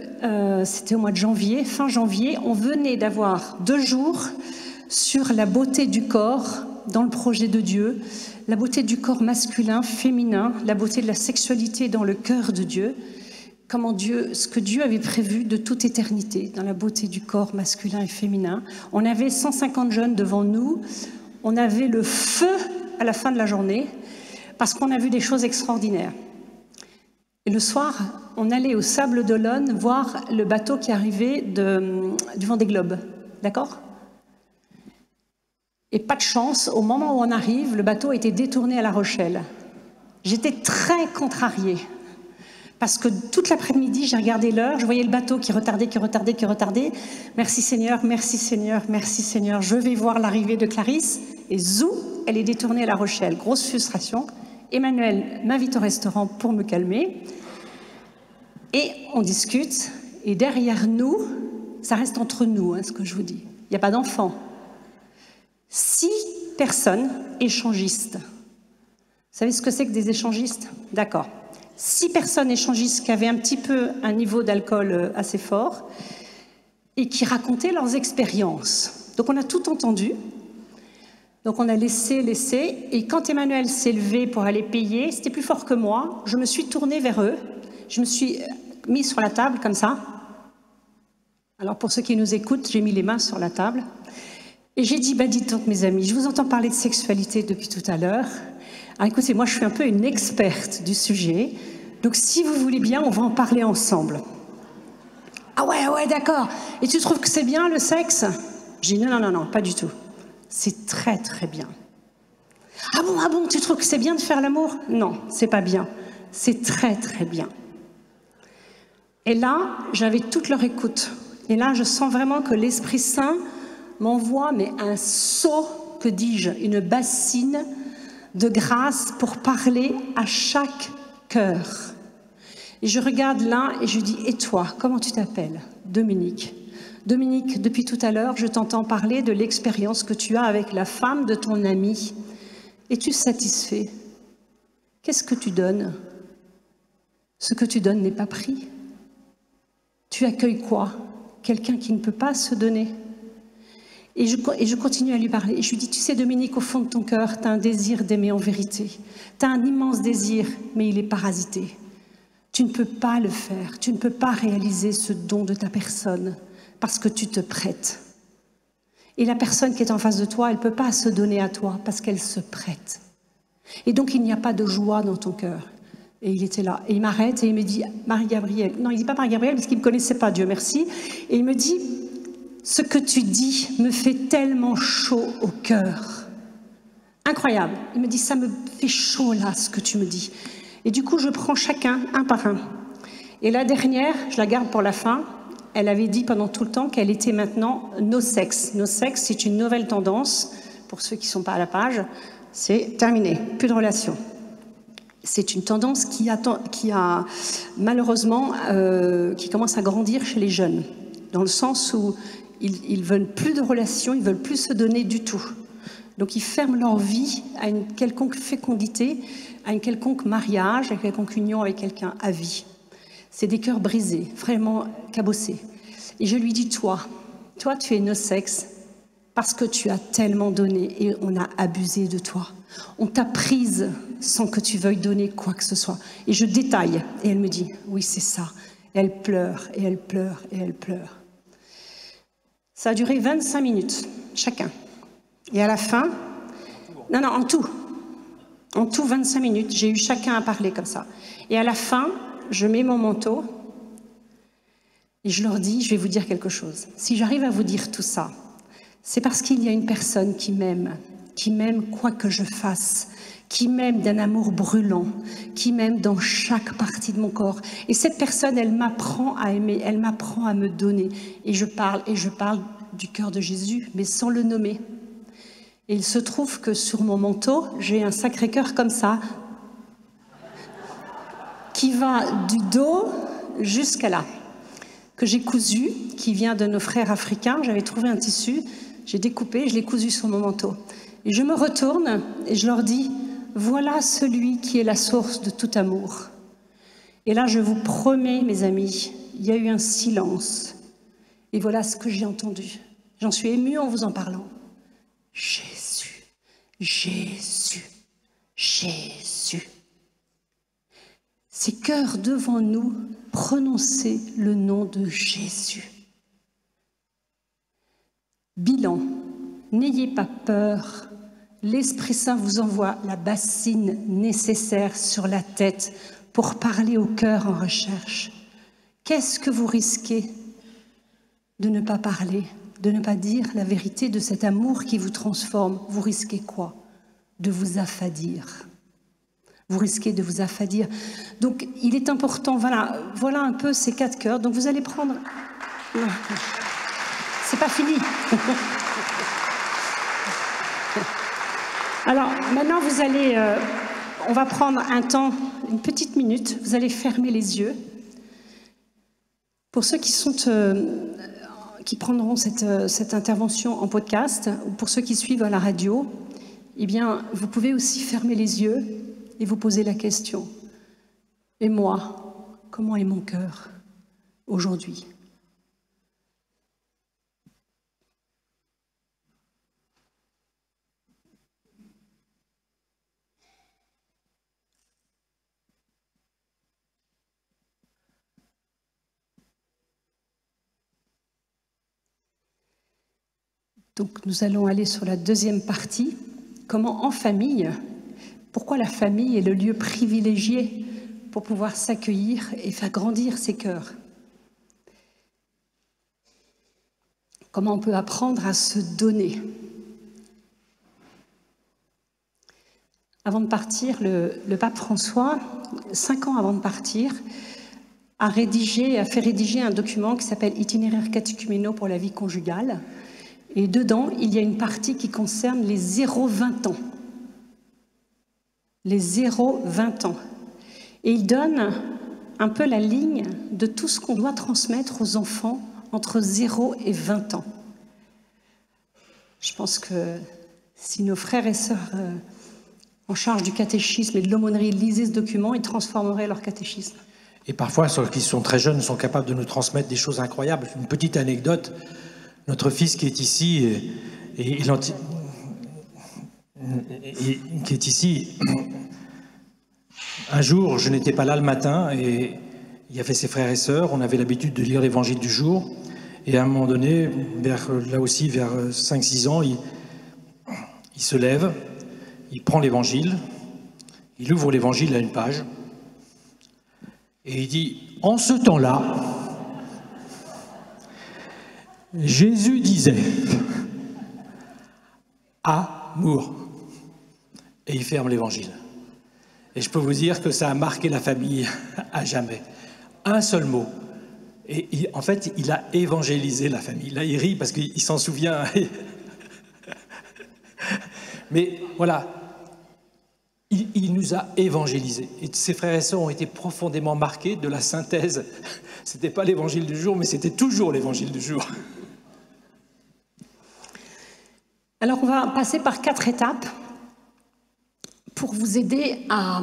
c'était au mois de janvier, fin janvier. On venait d'avoir 2 jours sur la beauté du corps dans le projet de Dieu, la beauté du corps masculin, féminin, la beauté de la sexualité dans le cœur de Dieu, comment Dieu, ce que Dieu avait prévu de toute éternité dans la beauté du corps masculin et féminin. On avait 150 jeunes devant nous, on avait le feu à la fin de la journée parce qu'on a vu des choses extraordinaires. Et le soir, on allait au Sable d'Olonne voir le bateau qui arrivait du Vendée Globe. D'accord ? Et pas de chance, au moment où on arrive, le bateau a été détourné à La Rochelle. J'étais très contrariée. Parce que toute l'après-midi, j'ai regardé l'heure, je voyais le bateau qui retardait. Merci Seigneur, merci Seigneur, merci Seigneur. Je vais voir l'arrivée de Clarisse. Et zou, elle est détournée à La Rochelle. Grosse frustration. Emmanuel m'invite au restaurant pour me calmer. Et on discute. Et derrière nous, ça reste entre nous, hein, ce que je vous dis. Il n'y a pas d'enfants. 6 personnes échangistes. Vous savez ce que c'est que des échangistes? D'accord. 6 personnes échangistes qui avaient un petit peu un niveau d'alcool assez fort et qui racontaient leurs expériences. Donc on a tout entendu. Donc on a laissé, et quand Emmanuel s'est levé pour aller payer, c'était plus fort que moi, je me suis tournée vers eux, je me suis mise sur la table comme ça. Alors pour ceux qui nous écoutent, j'ai mis les mains sur la table, et j'ai dit, dites donc mes amis, je vous entends parler de sexualité depuis tout à l'heure, alors écoutez, moi je suis un peu une experte du sujet, donc si vous voulez bien, on va en parler ensemble. Ah ouais, d'accord, et tu trouves que c'est bien le sexe? J'ai dit non, pas du tout. C'est très très bien. Ah bon, tu trouves que c'est bien de faire l'amour? Non, c'est pas bien. C'est très très bien. Et là, j'avais toute leur écoute. Et là, je sens vraiment que l'Esprit Saint m'envoie un seau, que dis-je, une bassine de grâce pour parler à chaque cœur. Et je regarde l'un et je dis, et toi, comment tu t'appelles? Dominique. Dominique, depuis tout à l'heure, je t'entends parler de l'expérience que tu as avec la femme de ton ami. Es-tu satisfait? Qu'est-ce que tu donnes? Ce que tu donnes n'est pas pris. Tu accueilles quoi? Quelqu'un qui ne peut pas se donner. Et je continue à lui parler. Et je lui dis, tu sais Dominique, au fond de ton cœur, tu as un désir d'aimer en vérité. Tu as un immense désir, mais il est parasité. Tu ne peux pas le faire. Tu ne peux pas réaliser ce don de ta personne. Parce que tu te prêtes. Et la personne qui est en face de toi, elle ne peut pas se donner à toi parce qu'elle se prête. Et donc, il n'y a pas de joie dans ton cœur. Et il était là. Et il m'arrête et il me dit, Marie-Gabrielle. Non, il ne dit pas Marie-Gabrielle parce qu'il ne me connaissait pas, Dieu merci. Et il me dit, ce que tu dis me fait tellement chaud au cœur. Incroyable. Il me dit, ça me fait chaud là, ce que tu me dis. Et du coup, je prends chacun, un par un. Et la dernière, je la garde pour la fin. Elle avait dit pendant tout le temps qu'elle était maintenant no sex. No sex, c'est une nouvelle tendance. Pour ceux qui ne sont pas à la page, c'est terminé, plus de relation. C'est une tendance qui a malheureusement, qui commence à grandir chez les jeunes, dans le sens où ils veulent plus de relations, ils veulent plus se donner du tout. Donc ils ferment leur vie à une quelconque fécondité, à une quelconque mariage, à une quelconque union avec quelqu'un à vie. C'est des cœurs brisés, vraiment cabossés. Et je lui dis, toi, tu es no sex parce que tu as tellement donné et on a abusé de toi. On t'a prise sans que tu veuilles donner quoi que ce soit. Et je détaille. Et elle me dit, oui, c'est ça. Et elle pleure, et elle pleure, et elle pleure. Ça a duré 25 minutes, chacun. Et à la fin, non, en tout 25 minutes, j'ai eu chacun à parler comme ça. Et à la fin, je mets mon manteau et je leur dis, je vais vous dire quelque chose. Si j'arrive à vous dire tout ça, c'est parce qu'il y a une personne qui m'aime quoi que je fasse, qui m'aime d'un amour brûlant, qui m'aime dans chaque partie de mon corps. Et cette personne, elle m'apprend à aimer, elle m'apprend à me donner. Et je parle du cœur de Jésus, mais sans le nommer. Et il se trouve que sur mon manteau, j'ai un Sacré-Cœur comme ça, qui va du dos jusqu'à là, que j'ai cousu, qui vient de nos frères africains. J'avais trouvé un tissu, j'ai découpé, je l'ai cousu sur mon manteau. Et je me retourne et je leur dis, voilà celui qui est la source de tout amour. Et là, je vous promets, mes amis, il y a eu un silence. Et voilà ce que j'ai entendu. J'en suis émue en vous en parlant. Jésus, Jésus, Jésus. Ces cœurs devant nous, prononcez le nom de Jésus. Bilan, n'ayez pas peur. L'Esprit Saint vous envoie la bassine nécessaire sur la tête pour parler au cœur en recherche. Qu'est-ce que vous risquez de ne pas parler, de ne pas dire la vérité de cet amour qui vous transforme? Vous risquez quoi? De vous affadir. Vous risquez de vous affadir. Donc, il est important, voilà un peu ces 4 cœurs. Donc, vous allez prendre... Non, c'est pas fini. Alors, maintenant, vous allez... on va prendre un temps, une petite minute. Vous allez fermer les yeux. Pour ceux qui prendront cette intervention en podcast, ou pour ceux qui suivent à la radio, eh bien, vous pouvez aussi fermer les yeux et vous poser la question. Et moi, comment est mon cœur aujourd'hui ? Donc nous allons aller sur la deuxième partie. Comment en famille, pourquoi la famille est le lieu privilégié pour pouvoir s'accueillir et faire grandir ses cœurs. Comment on peut apprendre à se donner. Avant de partir, le pape François, 5 ans avant de partir, a fait rédiger un document qui s'appelle « Itinéraire catéchuménaux pour la vie conjugale ». Et dedans, il y a une partie qui concerne les 0-20 ans. Les 0-20 ans. Et il donne un peu la ligne de tout ce qu'on doit transmettre aux enfants entre 0 et 20 ans. Je pense que si nos frères et sœurs en charge du catéchisme et de l'aumônerie lisaient ce document, ils transformeraient leur catéchisme. Et parfois, ceux qui sont très jeunes sont capables de nous transmettre des choses incroyables. Une petite anecdote. Notre fils qui est ici, un jour, je n'étais pas là le matin et il y avait ses frères et sœurs, on avait l'habitude de lire l'évangile du jour et à un moment donné, vers 5-6 ans, il se lève, il prend l'évangile, il ouvre l'évangile à une page et il dit « En ce temps-là, Jésus disait « Amour ». Et il ferme l'évangile. Et je peux vous dire que ça a marqué la famille à jamais. Un seul mot. Et en fait, il a évangélisé la famille. Là, il rit parce qu'il s'en souvient. Mais voilà, il nous a évangélisés. Et ses frères et sœurs ont été profondément marqués de la synthèse. Ce n'était pas l'évangile du jour, mais c'était toujours l'évangile du jour. Alors, on va passer par 4 étapes pour vous aider à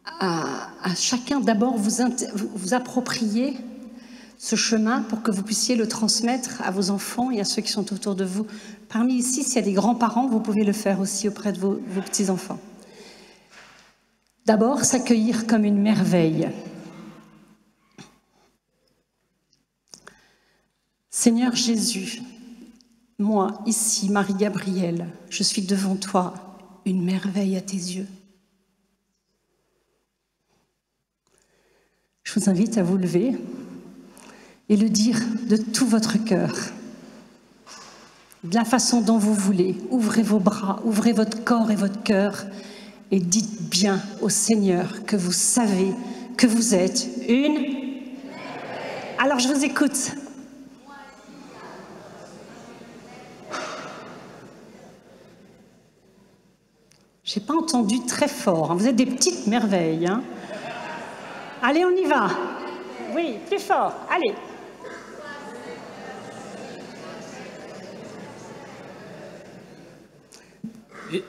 à chacun d'abord vous approprier ce chemin pour que vous puissiez le transmettre à vos enfants et à ceux qui sont autour de vous. Parmi ici, s'il y a des grands-parents, vous pouvez le faire aussi auprès de vos petits-enfants. D'abord, s'accueillir comme une merveille. Seigneur Jésus, moi, ici, Marie-Gabrielle, je suis devant toi, une merveille à tes yeux. Je vous invite à vous lever et le dire de tout votre cœur, de la façon dont vous voulez. Ouvrez vos bras, ouvrez votre corps et votre cœur et dites bien au Seigneur que vous savez que vous êtes une... Alors je vous écoute. Je n'ai pas entendu très fort, hein. Vous êtes des petites merveilles. Hein. Allez, on y va. Oui, plus fort. Allez.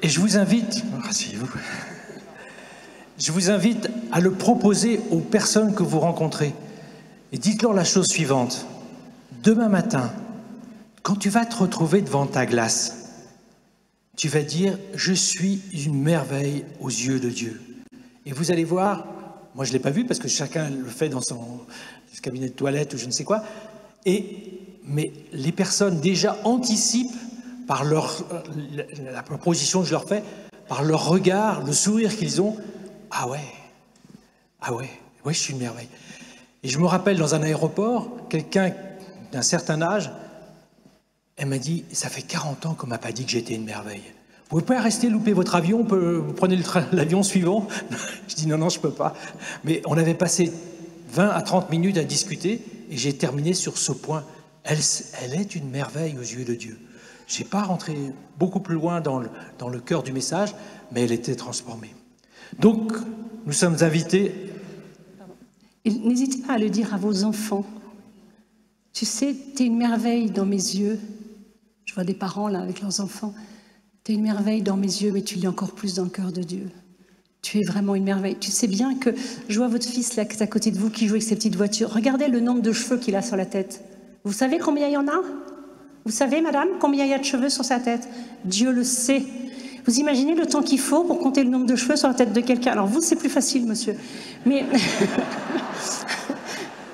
Et je vous invite, rasseyez-vous, je vous invite à le proposer aux personnes que vous rencontrez. Et dites-leur la chose suivante. Demain matin, quand tu vas te retrouver devant ta glace, tu vas dire « Je suis une merveille aux yeux de Dieu ». Et vous allez voir, moi je ne l'ai pas vu parce que chacun le fait dans son cabinet de toilette ou je ne sais quoi, mais les personnes déjà anticipent par la proposition que je leur fais, par leur regard, le sourire qu'ils ont, « Ah ouais, je suis une merveille ». Et je me rappelle dans un aéroport, quelqu'un d'un certain âge, elle m'a dit « Ça fait 40 ans qu'on ne m'a pas dit que j'étais une merveille. Vous ne pouvez pas rester louper votre avion, vous prenez l'avion suivant ?» Je dis « Non, je ne peux pas. » Mais on avait passé 20 à 30 minutes à discuter et j'ai terminé sur ce point. Elle est une merveille aux yeux de Dieu. Je n'ai pas rentré beaucoup plus loin dans le cœur du message, mais elle était transformée. Donc, nous sommes invités... N'hésitez pas à le dire à vos enfants. Tu sais, tu es une merveille dans mes yeux. Je vois des parents là avec leurs enfants. Tu es une merveille dans mes yeux, mais tu l'es encore plus dans le cœur de Dieu. Tu es vraiment une merveille. Tu sais bien que je vois votre fils là qui est à côté de vous, qui joue avec ses petites voitures. Regardez le nombre de cheveux qu'il a sur la tête. Vous savez combien il y en a ? Vous savez, madame, combien il y a de cheveux sur sa tête? Dieu le sait. Vous imaginez le temps qu'il faut pour compter le nombre de cheveux sur la tête de quelqu'un? Alors vous, c'est plus facile, monsieur. Mais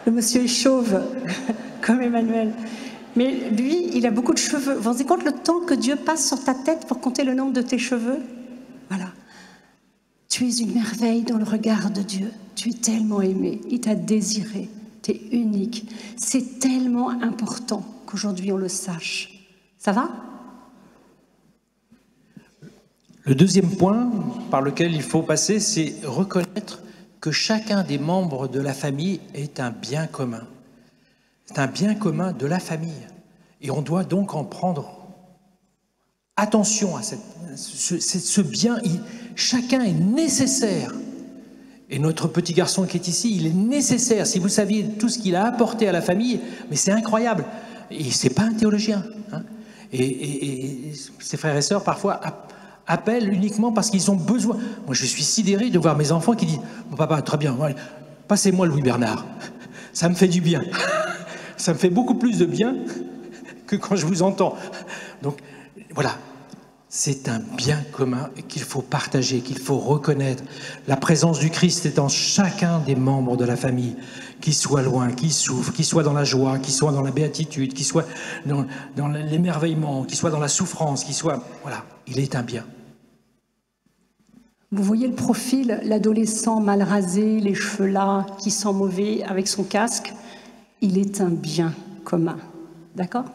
le monsieur est chauve, comme Emmanuel. Mais lui, il a beaucoup de cheveux. Vous vous rendez compte le temps que Dieu passe sur ta tête pour compter le nombre de tes cheveux? Voilà. Tu es une merveille dans le regard de Dieu. Tu es tellement aimé. Il t'a désiré. Tu es unique. C'est tellement important qu'aujourd'hui on le sache. Ça va? Le deuxième point par lequel il faut passer, c'est reconnaître que chacun des membres de la famille est un bien commun. C'est un bien commun de la famille. Et on doit donc en prendre attention à ce bien. Chacun est nécessaire. Et notre petit garçon qui est ici, il est nécessaire. Si vous saviez tout ce qu'il a apporté à la famille, mais c'est incroyable. Et c'est pas un théologien. Hein. Et ses frères et sœurs, parfois, appellent uniquement parce qu'ils ont besoin. Moi, je suis sidéré de voir mes enfants qui disent « Mon papa, très bien, passez-moi Louis Bernard. Ça me fait du bien. Ça me fait beaucoup plus de bien que quand je vous entends. » Donc, voilà. C'est un bien commun qu'il faut partager, qu'il faut reconnaître. La présence du Christ est en chacun des membres de la famille, qu'il soit loin, qu'il souffre, qu'il soit dans la joie, qu'il soit dans la béatitude, qu'il soit dans l'émerveillement, qu'il soit dans la souffrance, qu'il soit... Voilà, il est un bien. Vous voyez le profil, l'adolescent mal rasé, les cheveux là, qui sent mauvais avec son casque. Il est un bien commun. D'accord ?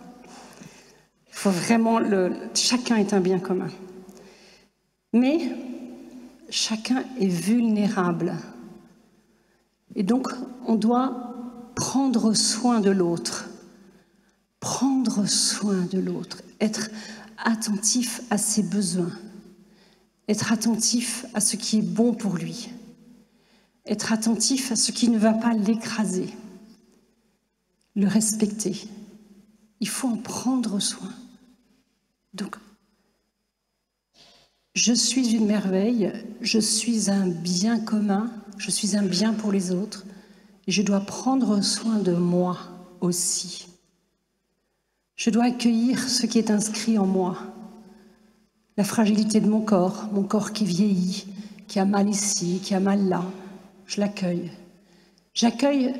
Il faut vraiment... Chacun est un bien commun. Mais chacun est vulnérable. Et donc, on doit prendre soin de l'autre. Prendre soin de l'autre. Être attentif à ses besoins. Être attentif à ce qui est bon pour lui. Être attentif à ce qui ne va pas l'écraser. Le respecter. Il faut en prendre soin. Donc, Je suis une merveille, je suis un bien commun, je suis un bien pour les autres, et je dois prendre soin de moi aussi. Je dois accueillir ce qui est inscrit en moi, la fragilité de mon corps qui vieillit, qui a mal ici, qui a mal là, je l'accueille. J'accueille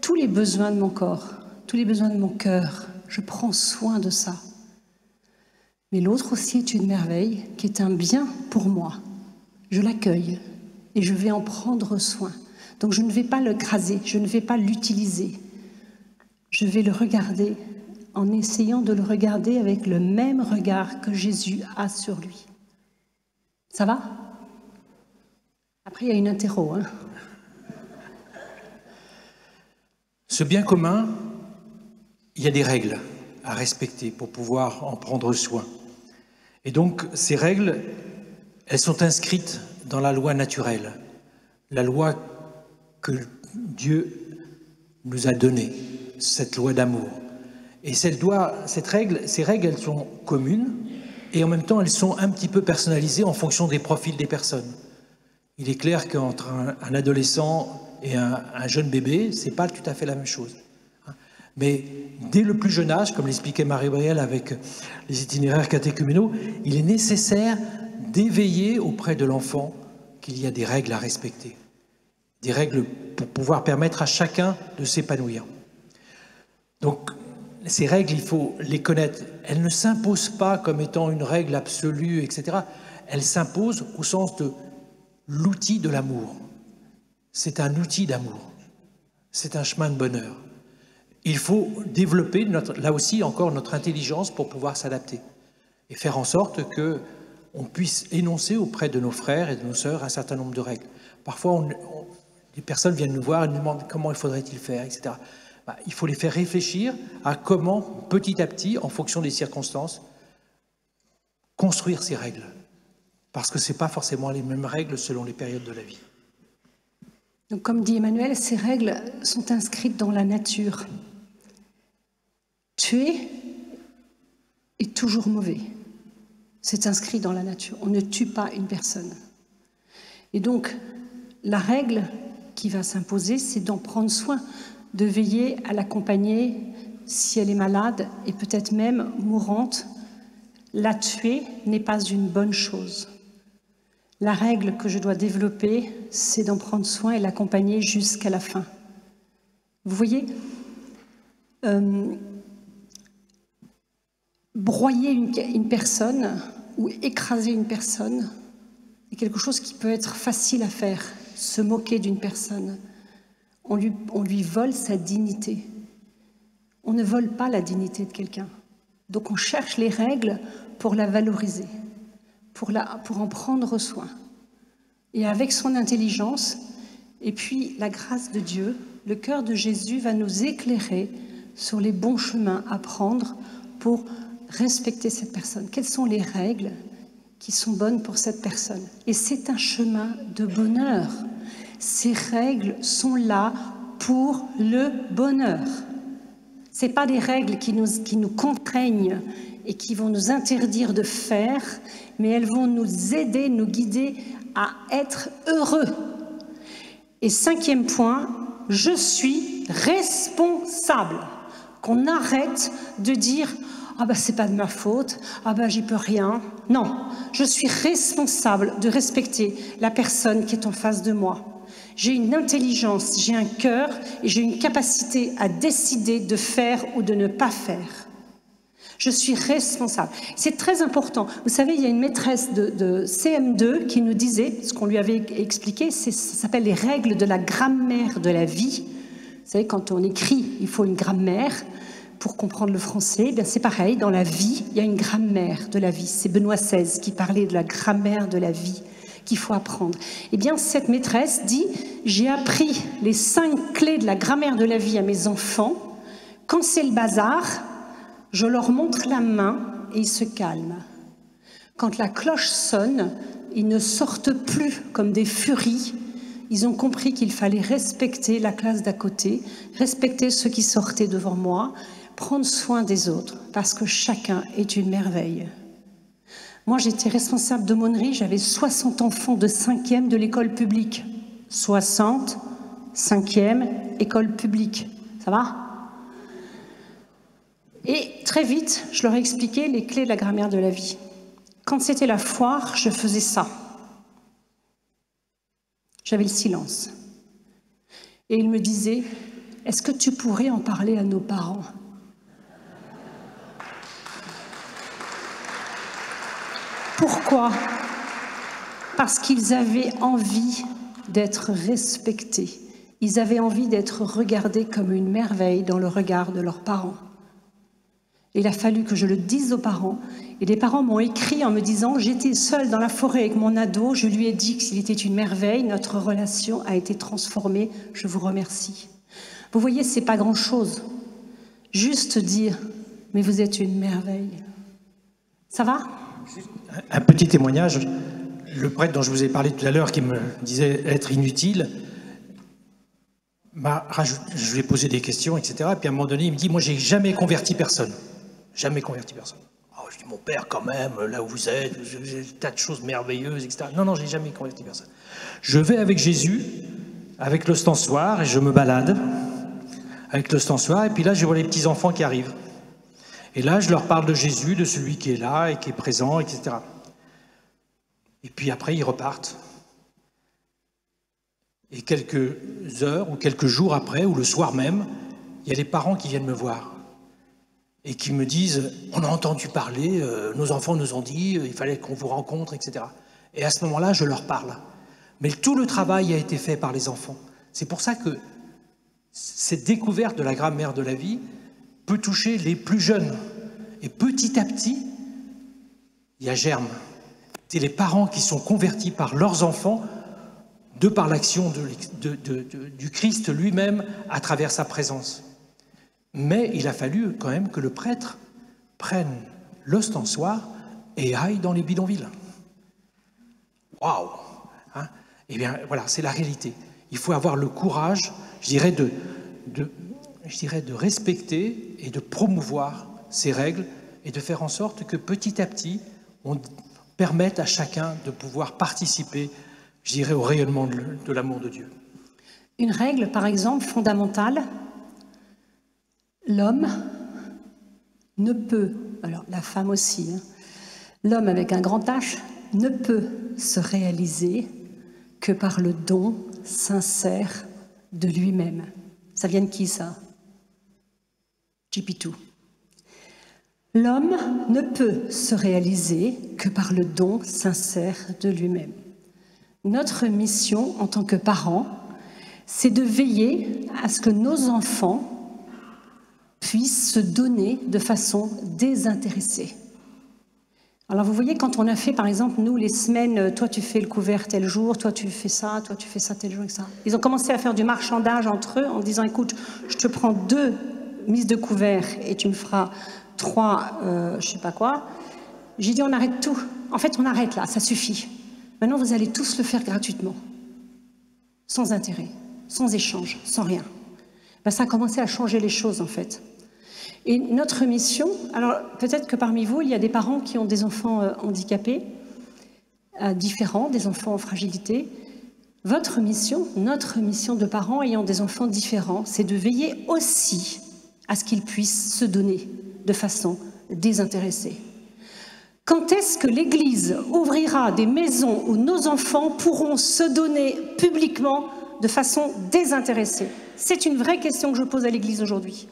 tous les besoins de mon corps, tous les besoins de mon cœur, je prends soin de ça. Mais l'autre aussi est une merveille, qui est un bien pour moi. Je l'accueille et je vais en prendre soin. Donc je ne vais pas le craser, je ne vais pas l'utiliser. Je vais le regarder en essayant de le regarder avec le même regard que Jésus a sur lui. Ça va? Après, il y a une interro. Ce bien commun, il y a des règles à respecter pour pouvoir en prendre soin. Et donc, ces règles, elles sont inscrites dans la loi naturelle, la loi que Dieu nous a donnée, cette loi d'amour. Et ces règles, elles sont communes et en même temps, elles sont un petit peu personnalisées en fonction des profils des personnes. Il est clair qu'entre un adolescent et un jeune bébé, c'est pas tout à fait la même chose. Mais dès le plus jeune âge, comme l'expliquait Marie-Brielle avec les itinéraires catéchuménaux, il est nécessaire d'éveiller auprès de l'enfant qu'il y a des règles à respecter. Des règles pour pouvoir permettre à chacun de s'épanouir. Donc, ces règles, il faut les connaître. Elles ne s'imposent pas comme étant une règle absolue, etc. Elles s'imposent au sens de l'outil de l'amour. C'est un outil d'amour. C'est un chemin de bonheur. Il faut développer, là aussi encore, notre intelligence pour pouvoir s'adapter et faire en sorte qu'on puisse énoncer auprès de nos frères et de nos sœurs un certain nombre de règles. Parfois, des personnes viennent nous voir et nous demandent comment il faudrait-il faire, etc. Il faut les faire réfléchir à comment, petit à petit, en fonction des circonstances, construire ces règles. Parce que ce n'est pas forcément les mêmes règles selon les périodes de la vie. Donc, comme dit Emmanuel, ces règles sont inscrites dans la nature. Tuer est toujours mauvais. C'est inscrit dans la nature. On ne tue pas une personne. Et donc, la règle qui va s'imposer, c'est d'en prendre soin, de veiller à l'accompagner si elle est malade et peut-être même mourante. La tuer n'est pas une bonne chose. La règle que je dois développer, c'est d'en prendre soin et l'accompagner jusqu'à la fin. Vous voyez, broyer une personne ou écraser une personne est quelque chose qui peut être facile à faire, se moquer d'une personne. On lui vole sa dignité. On ne vole pas la dignité de quelqu'un. Donc on cherche les règles pour la valoriser, pour en prendre soin. Et avec son intelligence, et puis la grâce de Dieu, le cœur de Jésus va nous éclairer sur les bons chemins à prendre pour respecter cette personne. Quelles sont les règles qui sont bonnes pour cette personne? Et c'est un chemin de bonheur. Ces règles sont là pour le bonheur. Ce n'est pas des règles qui nous contraignent et qui vont nous interdire de faire, mais elles vont nous aider, nous guider à être heureux. Et 5e point, je suis responsable. Qu'on arrête de dire « Ah ben c'est pas de ma faute, ah ben j'y peux rien ». Non, je suis responsable de respecter la personne qui est en face de moi. J'ai une intelligence, j'ai un cœur et j'ai une capacité à décider de faire ou de ne pas faire. Je suis responsable. C'est très important. Vous savez, il y a une maîtresse de CM2 qui nous disait, ce qu'on lui avait expliqué, ça s'appelle les règles de la grammaire de la vie. Vous savez, quand on écrit, il faut une grammaire pour comprendre le français. Eh bien, c'est pareil, dans la vie, il y a une grammaire de la vie. C'est Benoît XVI qui parlait de la grammaire de la vie qu'il faut apprendre. Eh bien, cette maîtresse dit, j'ai appris les 5 clés de la grammaire de la vie à mes enfants. Quand c'est le bazar, je leur montre la main et ils se calment. Quand la cloche sonne, ils ne sortent plus comme des furies. Ils ont compris qu'il fallait respecter la classe d'à côté, respecter ceux qui sortaient devant moi, prendre soin des autres, parce que chacun est une merveille. Moi, j'étais responsable d'aumônerie, j'avais 60 enfants de 5e de l'école publique. 60, 5e, école publique. Ça va? Et très vite, je leur ai expliqué les clés de la grammaire de la vie. Quand c'était la foire, je faisais ça. J'avais le silence. Et ils me disaient, est-ce que tu pourrais en parler à nos parents? Pourquoi? Parce qu'ils avaient envie d'être respectés. Ils avaient envie d'être regardés comme une merveille dans le regard de leurs parents. Il a fallu que je le dise aux parents. Et les parents m'ont écrit en me disant « J'étais seule dans la forêt avec mon ado, je lui ai dit qu'il était une merveille, notre relation a été transformée, je vous remercie. » Vous voyez, c'est pas grand-chose. Juste dire « Mais vous êtes une merveille. » Ça va? Un petit témoignage. Le prêtre dont je vous ai parlé tout à l'heure, qui me disait être inutile, je lui ai posé des questions, etc. Puis à un moment donné, il me dit « Moi, j'ai jamais converti personne. Jamais converti personne. » Oh, je dis « Mon père, quand même, là où vous êtes, j'ai des tas de choses merveilleuses, etc. » Non, j'ai jamais converti personne. Je vais avec Jésus, avec l'ostensoir, et je me balade avec l'ostensoir, et puis là, je vois les petits-enfants qui arrivent. Et là, je leur parle de Jésus, de celui qui est là et qui est présent, etc. Et puis après, ils repartent. Et quelques heures ou quelques jours après, ou le soir même, il y a les parents qui viennent me voir et qui me disent « On a entendu parler, nos enfants nous ont dit, il fallait qu'on vous rencontre, etc. » Et à ce moment-là, je leur parle. Mais tout le travail a été fait par les enfants. C'est pour ça que cette découverte de la grammaire de la vie peut toucher les plus jeunes. Et petit à petit, il y a germe. C'est les parents qui sont convertis par leurs enfants de par l'action du Christ lui-même à travers sa présence. Mais il a fallu quand même que le prêtre prenne l'ostensoir et aille dans les bidonvilles. Waouh, hein? Eh bien, voilà, c'est la réalité. Il faut avoir le courage, je dirais, de respecter et de promouvoir ces règles et de faire en sorte que petit à petit, on permette à chacun de pouvoir participer, je dirais, au rayonnement de l'amour de Dieu. Une règle, par exemple, fondamentale, l'homme ne peut, alors la femme aussi, hein, l'homme avec un grand H ne peut se réaliser que par le don sincère de lui-même. Ça vient de qui, ça? Jipitou. L'homme ne peut se réaliser que par le don sincère de lui-même. Notre mission en tant que parents, c'est de veiller à ce que nos enfants puissent se donner de façon désintéressée. Alors vous voyez, quand on a fait, par exemple, nous, les semaines, toi tu fais le couvert tel jour, toi tu fais ça tel jour, etc. Ils ont commencé à faire du marchandage entre eux en disant, écoute, je te prends 2 mises de couvert et tu me feras 3, je sais pas quoi. J'ai dit, on arrête tout. En fait, on arrête là, ça suffit. Maintenant, vous allez tous le faire gratuitement, sans intérêt, sans échange, sans rien. Ben, ça a commencé à changer les choses, en fait. Et notre mission, alors peut-être que parmi vous, il y a des parents qui ont des enfants handicapés, différents, des enfants en fragilité. Votre mission, notre mission de parents ayant des enfants différents, c'est de veiller aussi à ce qu'ils puissent se donner de façon désintéressée. Quand est-ce que l'Église ouvrira des maisons où nos enfants pourront se donner publiquement de façon désintéressée? C'est une vraie question que je pose à l'Église aujourd'hui.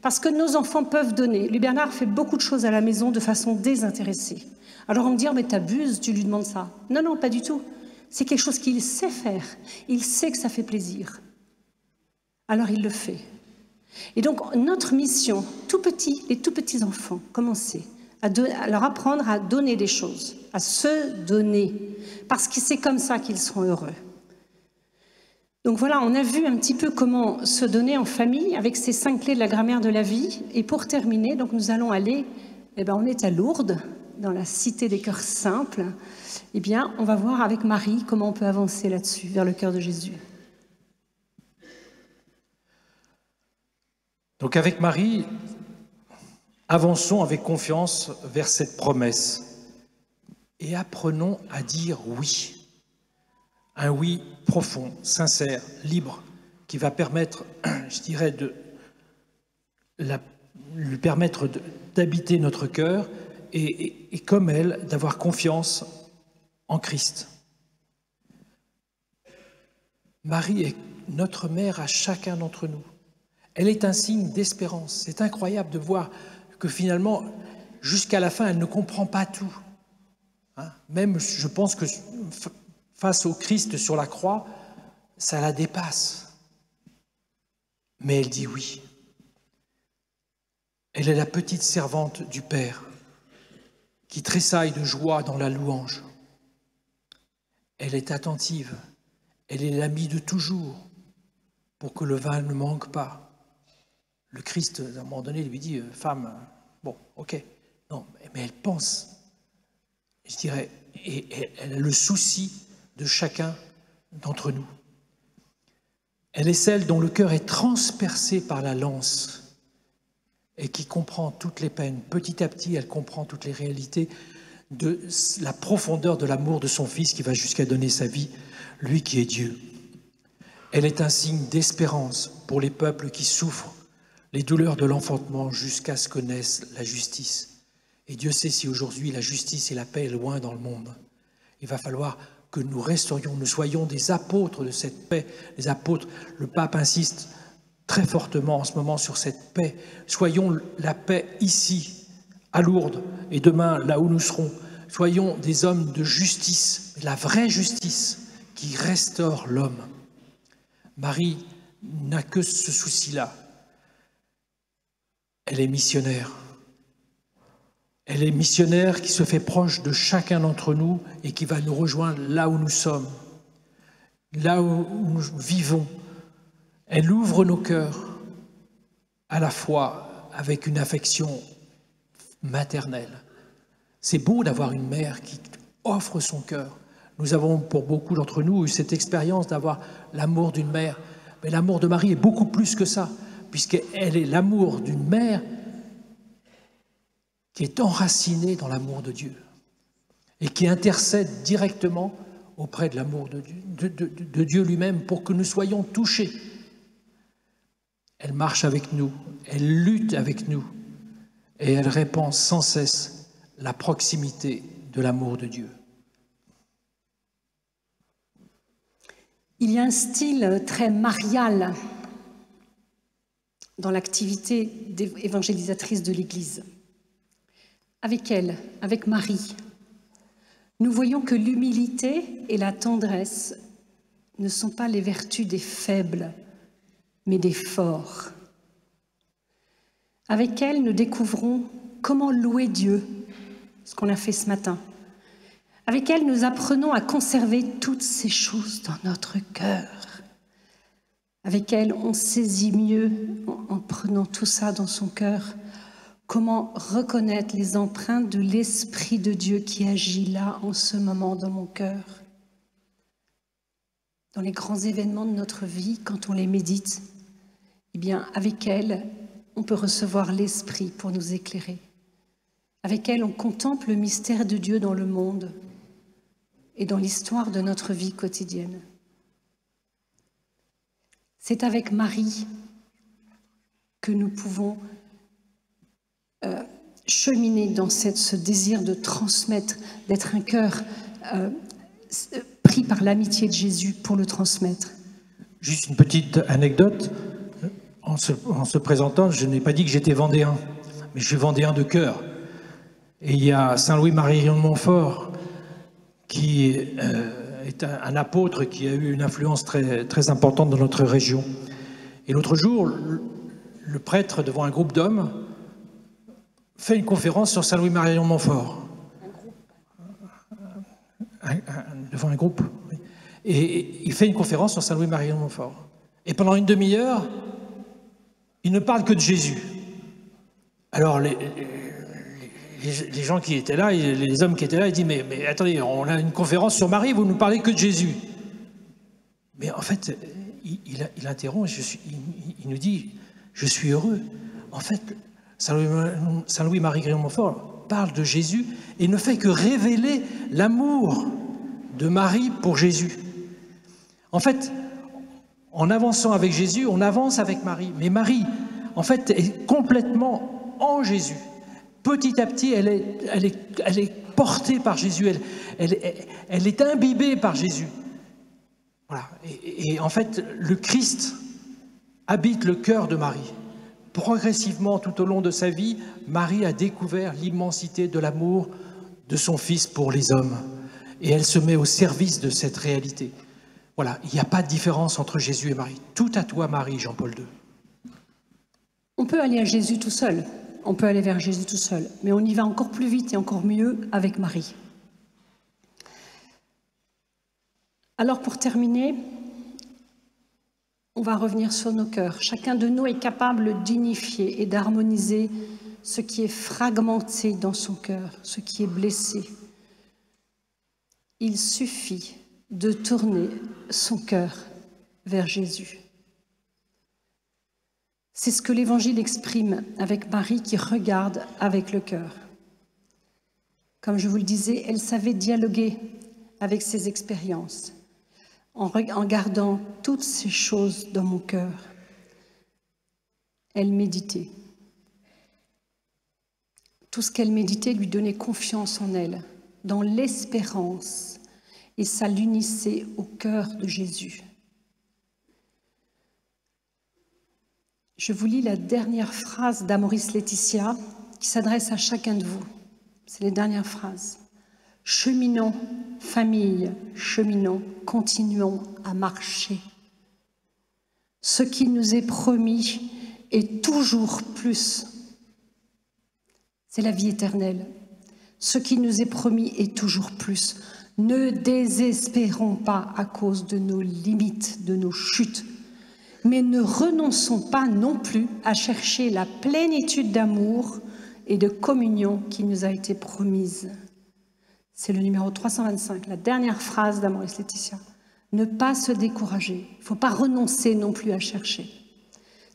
Parce que nos enfants peuvent donner. Louis Bernard fait beaucoup de choses à la maison de façon désintéressée. Alors on me dit, oh, mais t'abuses, tu lui demandes ça. Non, non, pas du tout. C'est quelque chose qu'il sait faire. Il sait que ça fait plaisir. Alors il le fait. Et donc notre mission, les tout petits enfants, commencer à leur apprendre à donner des choses, à se donner, parce que c'est comme ça qu'ils seront heureux. Donc voilà, on a vu un petit peu comment se donner en famille avec ces 5 clés de la grammaire de la vie. Et pour terminer, donc nous allons aller, on est à Lourdes, dans la cité des cœurs simples. On va voir avec Marie comment on peut avancer là-dessus, vers le cœur de Jésus. Donc avec Marie, avançons avec confiance vers cette promesse. et apprenons à dire oui. Un oui profond, sincère, libre, qui va permettre, je dirais, lui permettre d'habiter notre cœur et comme elle, d'avoir confiance en Christ. Marie est notre mère à chacun d'entre nous. Elle est un signe d'espérance. C'est incroyable de voir que finalement, jusqu'à la fin, elle ne comprend pas tout. Même, je pense que face au Christ sur la croix, ça la dépasse. Mais elle dit oui. Elle est la petite servante du Père qui tressaille de joie dans la louange. Elle est attentive. Elle est l'amie de toujours pour que le vin ne manque pas. Le Christ, à un moment donné, lui dit « Femme, bon, ok. » Non, mais elle pense, je dirais, et elle a le souci de chacun d'entre nous. Elle est celle dont le cœur est transpercé par la lance et qui comprend toutes les peines. Petit à petit, elle comprend toutes les réalités de la profondeur de l'amour de son Fils qui va jusqu'à donner sa vie, lui qui est Dieu. Elle est un signe d'espérance pour les peuples qui souffrent les douleurs de l'enfantement jusqu'à ce que naisse la justice. Et Dieu sait si aujourd'hui la justice et la paix est loin dans le monde. Il va falloir que nous restaurions, nous soyons des apôtres de cette paix. Les apôtres, le pape insiste très fortement en ce moment sur cette paix. Soyons la paix ici, à Lourdes, et demain, là où nous serons. Soyons des hommes de justice, la vraie justice qui restaure l'homme. Marie n'a que ce souci-là. Elle est missionnaire. Elle est missionnaire qui se fait proche de chacun d'entre nous et qui va nous rejoindre là où nous sommes, là où nous vivons. Elle ouvre nos cœurs à la fois avec une affection maternelle. C'est beau d'avoir une mère qui offre son cœur. Nous avons, pour beaucoup d'entre nous, eu cette expérience d'avoir l'amour d'une mère. Mais l'amour de Marie est beaucoup plus que ça, puisqu'elle est l'amour d'une mère qui est enracinée dans l'amour de Dieu et qui intercède directement auprès de l'amour de Dieu lui-même pour que nous soyons touchés. Elle marche avec nous, elle lutte avec nous et elle répand sans cesse la proximité de l'amour de Dieu. Il y a un style très marial dans l'activité évangélisatrice de l'Église. Avec elle, avec Marie, nous voyons que l'humilité et la tendresse ne sont pas les vertus des faibles, mais des forts. Avec elle, nous découvrons comment louer Dieu, ce qu'on a fait ce matin. Avec elle, nous apprenons à conserver toutes ces choses dans notre cœur. Avec elle, on saisit mieux, en prenant tout ça dans son cœur, comment reconnaître les empreintes de l'Esprit de Dieu qui agit là, en ce moment, dans mon cœur. Dans les grands événements de notre vie, quand on les médite, eh bien, avec elle, on peut recevoir l'Esprit pour nous éclairer. Avec elle, on contemple le mystère de Dieu dans le monde et dans l'histoire de notre vie quotidienne. C'est avec Marie que nous pouvons cheminer dans ce désir de transmettre, d'être un cœur pris par l'amitié de Jésus pour le transmettre. Juste une petite anecdote. En se présentant, je n'ai pas dit que j'étais vendéen, mais je suis vendéen de cœur. Et il y a Saint Louis-Marie-Rion de Montfort, qui est un apôtre qui a eu une influence très, très importante dans notre région. Et l'autre jour, le prêtre, devant un groupe d'hommes, fait une conférence sur Saint Louis-Marie-Rion de Montfort. Devant un groupe. Oui. Et il fait une conférence sur Saint Louis-Marie-Rion de Montfort. Et pendant une demi-heure, il ne parle que de Jésus. Alors, les gens qui étaient là, les hommes qui étaient là, ils disent mais attendez, on a une conférence sur Marie, vous ne nous parlez que de Jésus. Mais en fait, il interrompt, il nous dit, je suis heureux. En fait, Saint Louis-Marie-Rion de Montfort, parle de Jésus et ne fait que révéler l'amour de Marie pour Jésus. En fait, en avançant avec Jésus, on avance avec Marie. Mais Marie, en fait, est complètement en Jésus. Petit à petit, elle est portée par Jésus, elle est imbibée par Jésus. Voilà. Et en fait, le Christ habite le cœur de Marie. Progressivement, tout au long de sa vie, Marie a découvert l'immensité de l'amour de son Fils pour les hommes. Et elle se met au service de cette réalité. Voilà, il n'y a pas de différence entre Jésus et Marie. Tout à toi, Marie, Jean-Paul II. On peut aller à Jésus tout seul, on peut aller vers Jésus tout seul, mais on y va encore plus vite et encore mieux avec Marie. Alors pour terminer, on va revenir sur nos cœurs. Chacun de nous est capable d'unifier et d'harmoniser ce qui est fragmenté dans son cœur, ce qui est blessé. Il suffit de tourner son cœur vers Jésus. C'est ce que l'Évangile exprime avec Marie qui regarde avec le cœur. Comme je vous le disais, elle savait dialoguer avec ses expériences en gardant toutes ces choses dans mon cœur. Elle méditait. Tout ce qu'elle méditait lui donnait confiance en elle, dans l'espérance, et ça l'unissait au cœur de Jésus. Je vous lis la dernière phrase d'Amoris Laetitia qui s'adresse à chacun de vous. C'est les dernières phrases. Cheminons, famille, cheminons, continuons à marcher. Ce qui nous est promis est toujours plus. C'est la vie éternelle. Ce qui nous est promis est toujours plus. Ne désespérons pas à cause de nos limites, de nos chutes, mais ne renonçons pas non plus à chercher la plénitude d'amour et de communion qui nous a été promise. C'est le numéro 325, la dernière phrase d'Amoris Laetitia. Ne pas se décourager, il ne faut pas renoncer non plus à chercher.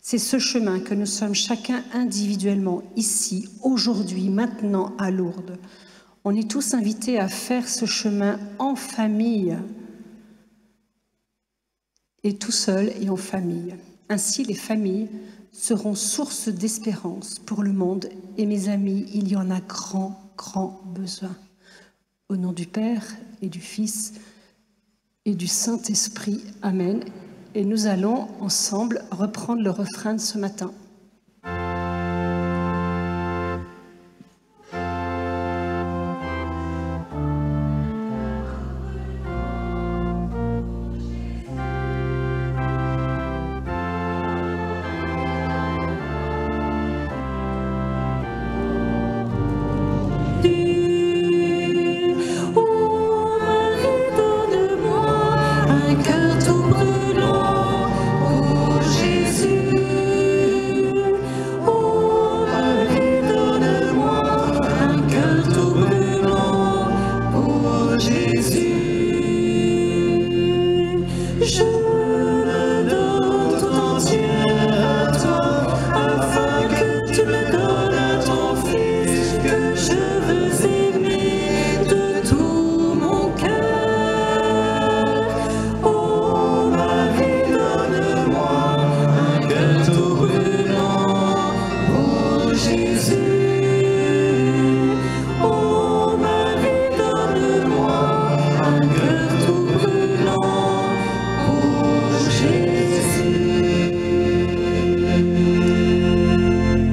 C'est ce chemin que nous sommes chacun individuellement, ici, aujourd'hui, maintenant, à Lourdes. On est tous invités à faire ce chemin en famille, et tout seul et en famille. Ainsi, les familles seront source d'espérance pour le monde. Et mes amis, il y en a grand, grand besoin. Au nom du Père et du Fils et du Saint-Esprit. Amen. Et nous allons ensemble reprendre le refrain de ce matin.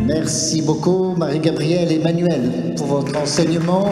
Merci beaucoup Marie-Gabrielle et Emmanuel pour votre enseignement.